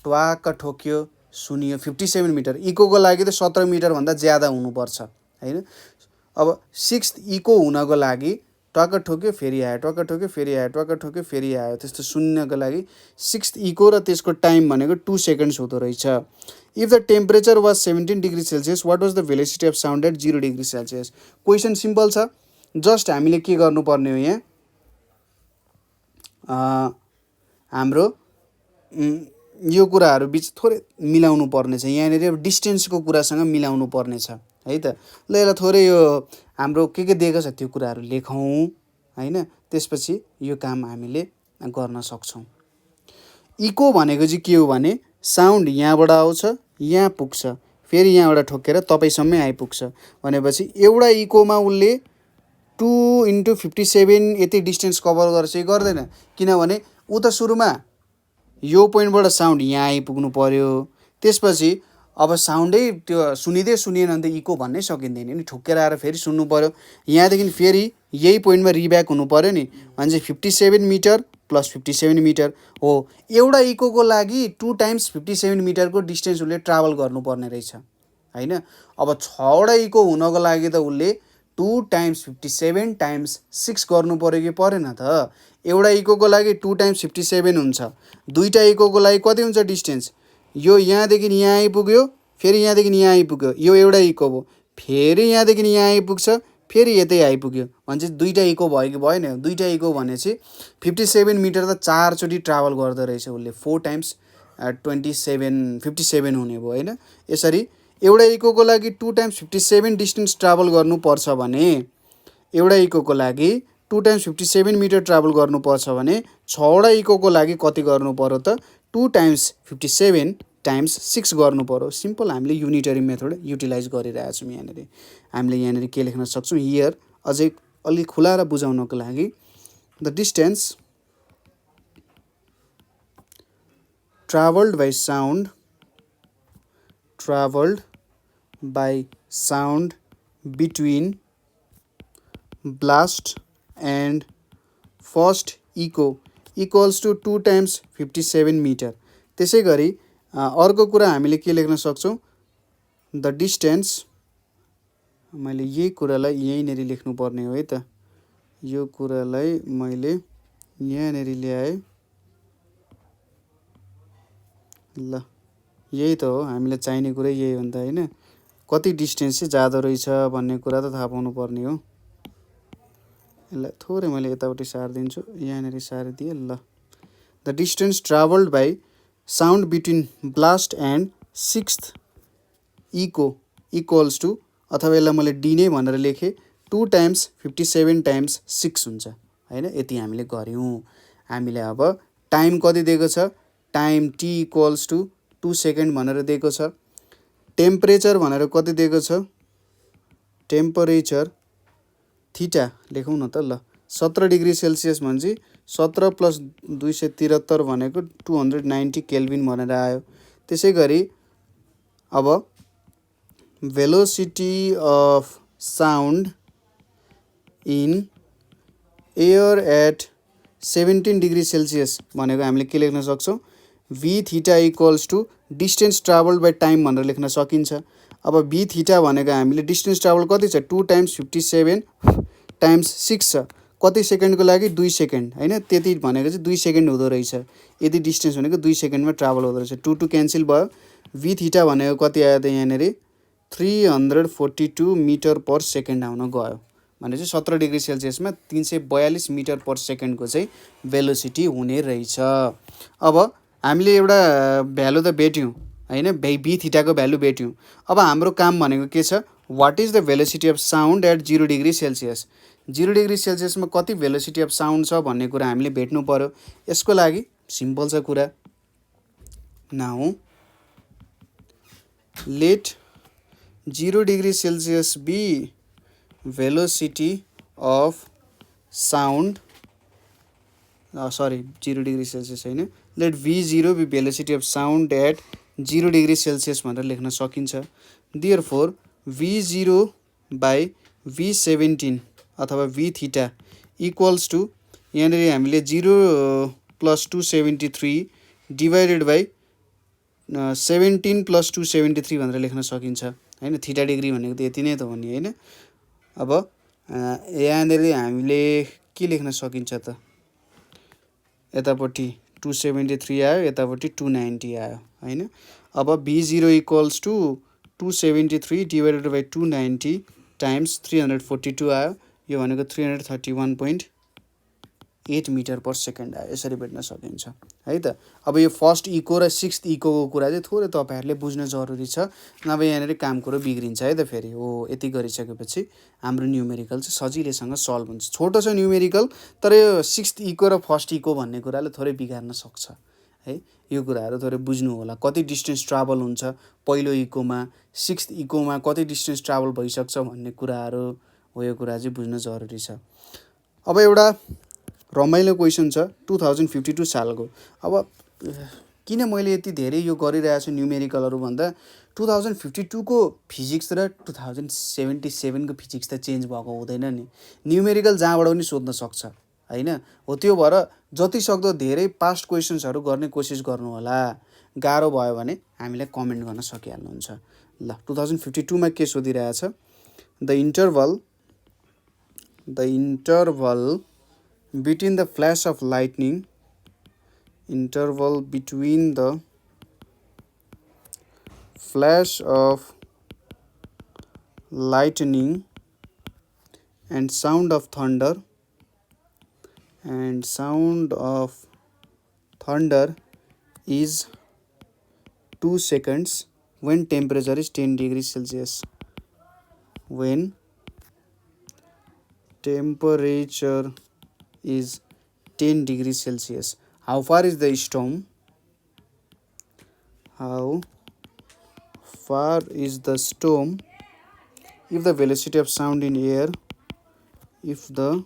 ट्वाक्क ठोक्यो, सुनियो 57 मिटर। इकोको लागि त 17 मिटरभन्दा ज्यादा हुनुपर्छ होइन। अब 6th इको हुनको लागि ट्वाक्क ठोक्यो फेरि आयो, ट्वाक्क ठोक्यो फेरि आयो, ट्वाक्क ठोक्यो फेरि आयो, त्यस्तो सुन्नको लागि 6th इको र त्यसको टाइम भनेको 2 सेकेन्ड्स हुँदो रहेछ। If the temperature was 17 degree Celsius what was the velocity of sound at 0 degree Celsius. Question simple छ, जस्ट हामीले के गर्नुपर्ने हो यहाँ हाम्रो यो कुराहरू बिच थोरै मिलाउनु पर्ने छ। यहाँनिर डिस्टेन्सको कुरासँग मिलाउनु पर्ने छ है त। ल यसलाई थोरै यो हाम्रो के दिएको छ त्यो कुराहरू लेखौँ होइन, त्यसपछि यो काम हामीले गर्न सक्छौँ। इको भनेको चाहिँ के हो भने साउन्ड यहाँबाट आउँछ, यहाँ पुग्छ, फेरि यहाँबाट ठोकेर तपाईँसम्मै आइपुग्छ भनेपछि एउटा इकोमा उसले 2 × 57 यति डिस्टेन्स कभर गर्छ गर्दैन, किनभने ऊ त सुरुमा यो पोइन्टबाट साउन्ड यहाँ आइपुग्नु पर्यो, त्यसपछि अब साउन्डै त्यो सुनिँदै सुनिएन भने त इको भन्नै सकिँदैन नि, ठोकेर आएर फेरि सुन्नु पर्यो। यहाँदेखि फेरि यही पोइन्टमा रिब्याक हुनु पर्यो नि, भने चाहिँ 57 मिटर प्लस 57 मिटर हो। एउटा इकोको लागि 2 टाइम्स 57 मिटरको डिस्टेन्स उसले ट्राभल गर्नुपर्ने रहेछ होइन। अब 6वटा इको हुनको लागि त उसले 2 टाइम्स 57 टाइम्स 6 गर्नु पर्यो कि परेन त। एउटा इकोको लागि 2 टाइम्स 57 हुन्छ, दुईवटा इकोको लागि कति हुन्छ डिस्टेन्स, यो यहाँदेखि यहाँ आइपुग्यो, फेरि यहाँदेखि यहाँ आइपुग्यो, यो एउटा इको भयो, फेरि यहाँदेखि यहाँ आइपुग्छ, फेरि यतै आइपुग्यो भने चाहिँ दुईवटा इको भयो कि भएन। दुईवटा इको भनेपछि 57 मिटर त 4 चोटि ट्राभल गर्दो रहेछ उसले, 4 टाइम्स 57 हुने भयो होइन। यसरी एउटा इकोको लागि 2 टाइम्स 57 डिस्टेन्स ट्राभल गर्नुपर्छ भने, एउटा इकोको लागि 2 टाइम्स 57 मिटर ट्राभल गर्नुपर्छ भने 6वटा इकोको लागि कति गर्नु पर्यो त 2 टाइम्स 57 टाइम्स 6 गर्नु पर्यो। सिम्पल हामीले युनिटरी मेथड युटिलाइज गरिरहेछौँ। यहाँनिर हामीले यहाँनिर के लेख्न सक्छौँ, हियर अझै अलि खुलाएर बुझाउनको लागि the distance travelled by sound between blast and first echo equals to 2 times 57 metre. त्यसै गरी अर्को कुरा हामीले के लेख्न सक्छौँ, द डिस्टेन्स, मैले यही कुरालाई यहीँनिर लेख्नुपर्ने हो है त, यो कुरालाई मैले यहाँनिर ल्याएँ। ल यही त हो हामीलाई चाहिने कुरा, यही हो नि त होइन। कति डिस्टेन्स चाहिँ जाँदो रहेछ भन्ने कुरा त थाहा पाउनु पर्ने हो। यसलाई थोरै मैले यतापट्टि सारिदिन्छु, यहाँनिर सारिदिएँ। ल the distance travelled by sound between blast and 6th echo equals to, अथवा यसलाई मैले डी नै भनेर लेखेँ, 2 टाइम्स 57 टाइम्स 6 हुन्छ होइन। यति हामीले गऱ्यौँ। हामीले अब टाइम कति दिएको छ, time T equals to 2 second भनेर दिएको छ। टेम्परेचर भनेर कति दिएको छ, टेम्परेचर थीटा लेखौँ न त। ल 17 डिग्री सेल्सियस भनेपछि 17 प्लस 273 भनेको 290 केल्भिन भनेर आयो। त्यसै गरी अब velocity of sound in air at 17 degree Celsius भनेको हामीले के लेख्न सक्छौँ, V theta equals to distance travelled by time भनेर लेख्न सकिन्छ। अब भी थीटा भनेको हामीले डिस्टेन्स ट्राभल कति छ, 2 टाइम्स 57 टाइम्स 6 छ, कति सेकेन्डको लागि 2 सेकेन्ड होइन। त्यति भनेको चाहिँ 2 सेकेन्ड हुँदो रहेछ, यदि डिस्टेन्स भनेको 2 सेकेन्डमा ट्राभल हुँदो रहेछ। 2 क्यान्सल भयो, भी थीटा भनेको कति आयो त यहाँनिर 342 मिटर पर सेकेन्ड आउन गयो भनेपछि 17 डिग्री सेल्सियसमा 342 मिटर पर सेकेन्डको चाहिँ भेलोसिटी हुने रहेछ। अब हामीले एउटा भ्यालु त भेट्यौँ होइन, बी थीटाको भ्यालु भेट्यौँ। अब हाम्रो काम भनेको के छ, what is the velocity of sound at 0 degree Celsius. 0 degree सेल्सियसमा कति भेलोसिटी अफ साउन्ड छ भन्ने कुरा हामीले भेट्नु पर्यो। यसको लागि सिम्पल छ कुरा, now let 0 degree Celsius be velocity of sound, 0 degree Celsius होइन, let v0 be velocity of sound at 0 degree Celsius भनेर लेख्न सकिन्छ। देयरफोर v0 बाई v17 अथवा v थीटा इक्वल्स टु, यहाँनिर हामीले 0 + 273 डिभाइडेड बाई 17 + 273 भनेर लेख्न सकिन्छ होइन। थीटा डिग्री भनेको त यति नै त हो नि होइन। अब यहाँनिर हामीले के लेख्न सकिन्छ त, यतापट्टि 273 आयो, यतापट्टि 290 आयो होइन। अब v0 equals to 273 divided by 290 times 342 आयो, यो भनेको 331.8 मिटर पर सेकेन्ड आयो। यसरी भेट्न सकिन्छ है त। अब यो फर्स्ट इको र सिक्स्थ इकोको कुरा चाहिँ थोरै तपाईँहरूले बुझ्न जरुरी छ, नभए यहाँनिर काम कुरो बिग्रिन्छ है त फेरि। हो यति गरिसकेपछि हाम्रो न्युमेरिकल चाहिँ सजिलैसँग सल्भ हुन्छ। छोटो छ न्युमेरिकल, तर यो सिक्स्थ इको र फर्स्ट इको भन्ने कुराले थोरै बिगार्न सक्छ है। यो कुराहरू थोरै बुझ्नु होला, कति डिस्टेन्स ट्राभल हुन्छ पहिलो इकोमा, सिक्स्थ इकोमा कति डिस्टेन्स ट्राभल भइसक्छ भन्ने कुराहरू हो, यो कुरा चाहिँ बुझ्न जरुरी छ। अब एउटा रमाइलो क्वेसन छ 2052 सालको। अब किन मैले यति धेरै यो गरिरहेको छु न्युमेरिकलहरू भन्दा, 2052 को फिजिक्स र 2077 को फिजिक्स त चेन्ज भएको हुँदैन नि। न्युमेरिकल जहाँबाट पनि सोध्न सक्छ होइन। हो त्यो भएर जति सक्दो धेरै पास्ट क्वेसन्सहरू गर्ने कोसिस गर्नु होला। गाह्रो भयो भने हामीलाई कमेन्ट गर्न सकिहाल्नुहुन्छ। ल 2052 मा के सोधिरहेछ, the interval between the flash of lightning, interval between the flash of lightning and sound of thunder is 2 seconds when temperature is 10 degrees Celsius. When temperature is 10 degrees Celsius, how far is the storm? How far is the storm if the velocity of sound in air, if the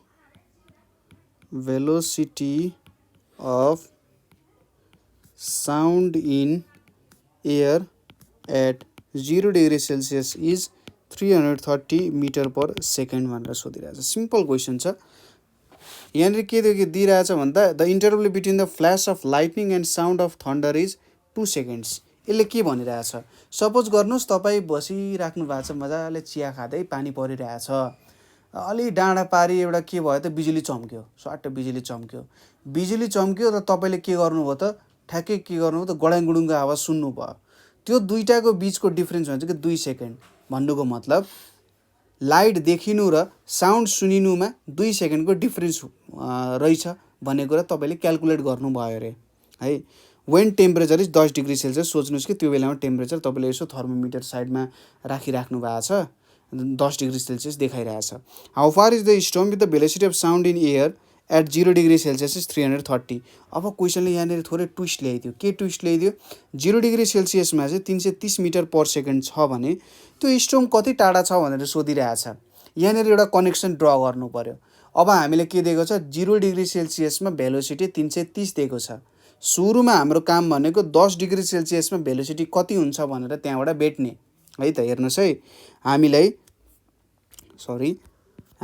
velocity of sound in air at 0 degree Celsius is 330 metre per second भनेर सोधिरहेछ। Simple question छ। यहाँनिर के दिइरहेछ भन्दा, the interval between the flash of lightning and sound of thunder is 2 seconds. यसले के भनिरहेछ, suppose गर्नुहोस् तपाईँ बसिराख्नु भएको छ, मजाले चिया खाँदै पानी परिरहेछ, अलि डाँडा पारी एउटा के भयो त बिजुली चम्क्यो, स्वाट बिजुली चम्क्यो र तपाईँले के गर्नुभयो त, ठ्याक्कै के गर्नुभयो त गडाङगुडुङको आवाज सुन्नुभयो। त्यो दुईटाको बिचको डिफ्रेन्स भन्छ कि 2 सेकेन्ड। भन्नुको मतलब लाइट देखिनु र साउन्ड सुनिनुमा 2 सेकेन्डको डिफ्रेन्स रहेछ भन्ने कुरा तपाईँले क्यालकुलेट गर्नुभयो अरे है। When temperature is 10 degree Celsius, सोच्नुहोस् कि त्यो बेलामा टेम्परेचर तपाईँले यसो थर्मोमिटर साइडमा राखिराख्नु भएको छ, 10 डिग्री सेल्सियस देखाइरहेछ। How far is the storm with the velocity of sound in air at 0 degree Celsius is 330। अब क्वेसनले यहाँनिर थोरै ट्विस्ट ल्याइदियो। के ट्विस्ट ल्याइदियो, 0 डिग्री सेल्सियसमा चाहिँ 330 मिटर पर सेकेन्ड छ भने त्यो स्टर्म कति टाढा छ भनेर सोधिरहेछ। यहाँनिर एउटा कनेक्सन ड्र गर्नु पर्यो। अब हामीले के दिएको छ, 0 डिग्री सेल्सियसमा भेलोसिटी 330 दिएको छ। सुरुमा हाम्रो काम भनेको 10 डिग्री सेल्सियसमा भेलोसिटी कति हुन्छ भनेर त्यहाँबाट भेट्ने है त। हेर्नुहोस् है,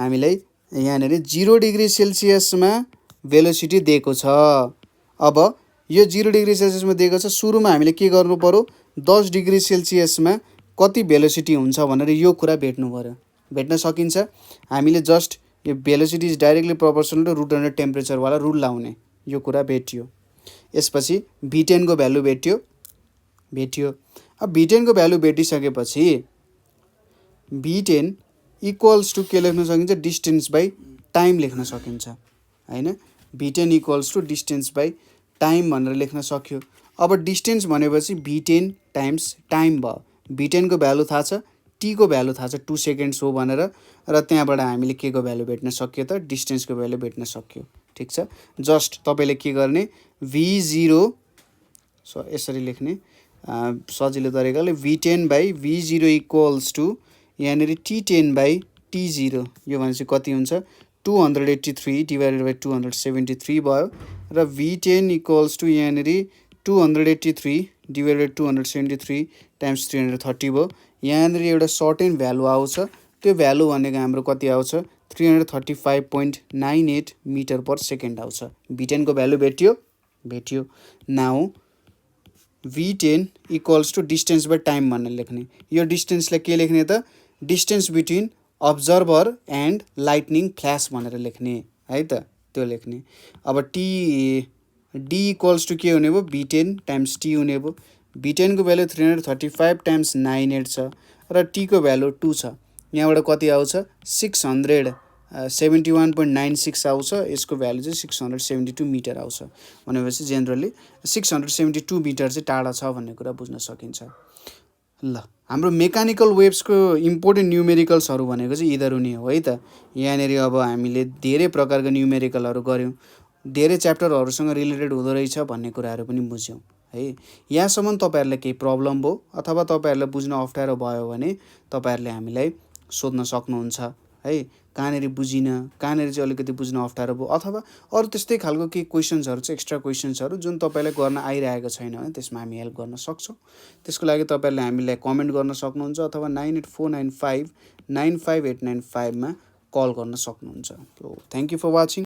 हामीलाई यहाँनिर 0 डिग्री सेल्सियसमा भेलोसिटी दिएको छ। अब यो 0 डिग्री सेल्सियसमा दिएको छ, सुरुमा हामीले के गर्नु पर्यो, 10 डिग्री सेल्सियसमा कति भेलोसिटी हुन्छ भनेर यो कुरा भेट्नु पर्यो। भेट्न सकिन्छ। हामीले जस्ट यो velocity is directly proportional to √100 टेम्परेचरवाला रुल लाउने, यो कुरा भेटियो। यसपछि V10 को भ्यालु भेट्यो। अब V10 को भ्यालु भेटिसकेपछि V10 इक्वल्स टु के लेख्न सकिन्छ डिस्टेन्स बाई टाइम लेख्न सकिन्छ हैन v10 equals to distance by time भनेर लेख्न सक्यो। अब डिस्टेन्स भनेपछि v10 टाइम्स टाइम भयो। v10 को भ्यालु थाहा छ, t को भ्यालु थाहा छ 2 सेकेन्ड्स हो भनेर, र त्यहाँबाट हामीले के को भ्यालु भेट्न सक्यो त डिस्टेन्सको भ्यालु भेट्न सक्यो। ठिक छ, जस्ट तपाईले के गर्ने v0 यसरी लेख्ने सजिलो तरिकाले v10 by v0 equals to यहाँनिर t10 बाई t0 यो भनेपछि कति हुन्छ 283 डिभाइडेड बाई 273 भयो र v10 इक्वल्स टु यहाँनिर 283 डिभाइडेड 273 टाइम्स 330 भयो। यहाँनिर एउटा सर्टेन भ्यालु आउँछ, त्यो भ्यालु भनेको हाम्रो कति आउँछ 335.98 मिटर पर सेकेन्ड आउँछ। v10 को भ्यालु भेट्यो। Now v10 equals to distance by time भनेर लेख्ने। यो डिस्टेन्सलाई के लेख्ने त distance between observer and lightning flash भनेर लेख्ने है त, त्यो लेख्ने। अब d इक्वल्स टु के हुने भयो v10 टाइम्स t हुने भयो। v10 को भ्यालु 335 टाइम्स 98 छ र t को भ्यालु 2 छ। यहाँबाट कति आउँछ 671.96 आउँछ। यसको भ्यालु चाहिँ 672 मिटर आउँछ भनेपछि जेनरली 672 मिटर चाहिँ टाढा छ भन्ने कुरा बुझ्न सकिन्छ। ल हाम्रो मेकानिकल वेव्सको इम्पोर्टेन्ट न्युमेरिकल्सहरू भनेको चाहिँ यिनीहरू नै हो है त। यहाँनिर अब हामीले धेरै प्रकारको न्युमेरिकलहरू गऱ्यौँ, धेरै च्याप्टरहरूसँग रिलेटेड हुँदो रहेछ भन्ने कुराहरू पनि बुझ्यौँ है। यहाँसम्म तपाईँहरूलाई केही प्रब्लम भयो अथवा तपाईँहरूलाई बुझ्न अप्ठ्यारो भयो भने तपाईँहरूले हामीलाई सोध्न सक्नुहुन्छ है। कहाँनिर बुझिनँ, कहाँनिर चाहिँ अलिकति बुझ्न अप्ठ्यारो भयो, अथवा अरू त्यस्तै खालको केही क्वेसन्सहरू चाहिँ एक्स्ट्रा क्वेसन्सहरू जुन तपाईँलाई गर्न आइरहेको छैन भने त्यसमा हामी हेल्प गर्न सक्छौँ। त्यसको लागि तपाईँहरूले हामीलाई कमेन्ट गर्न सक्नुहुन्छ अथवा 98495 95895 मा कल गर्न सक्नुहुन्छ। Thank you for watching.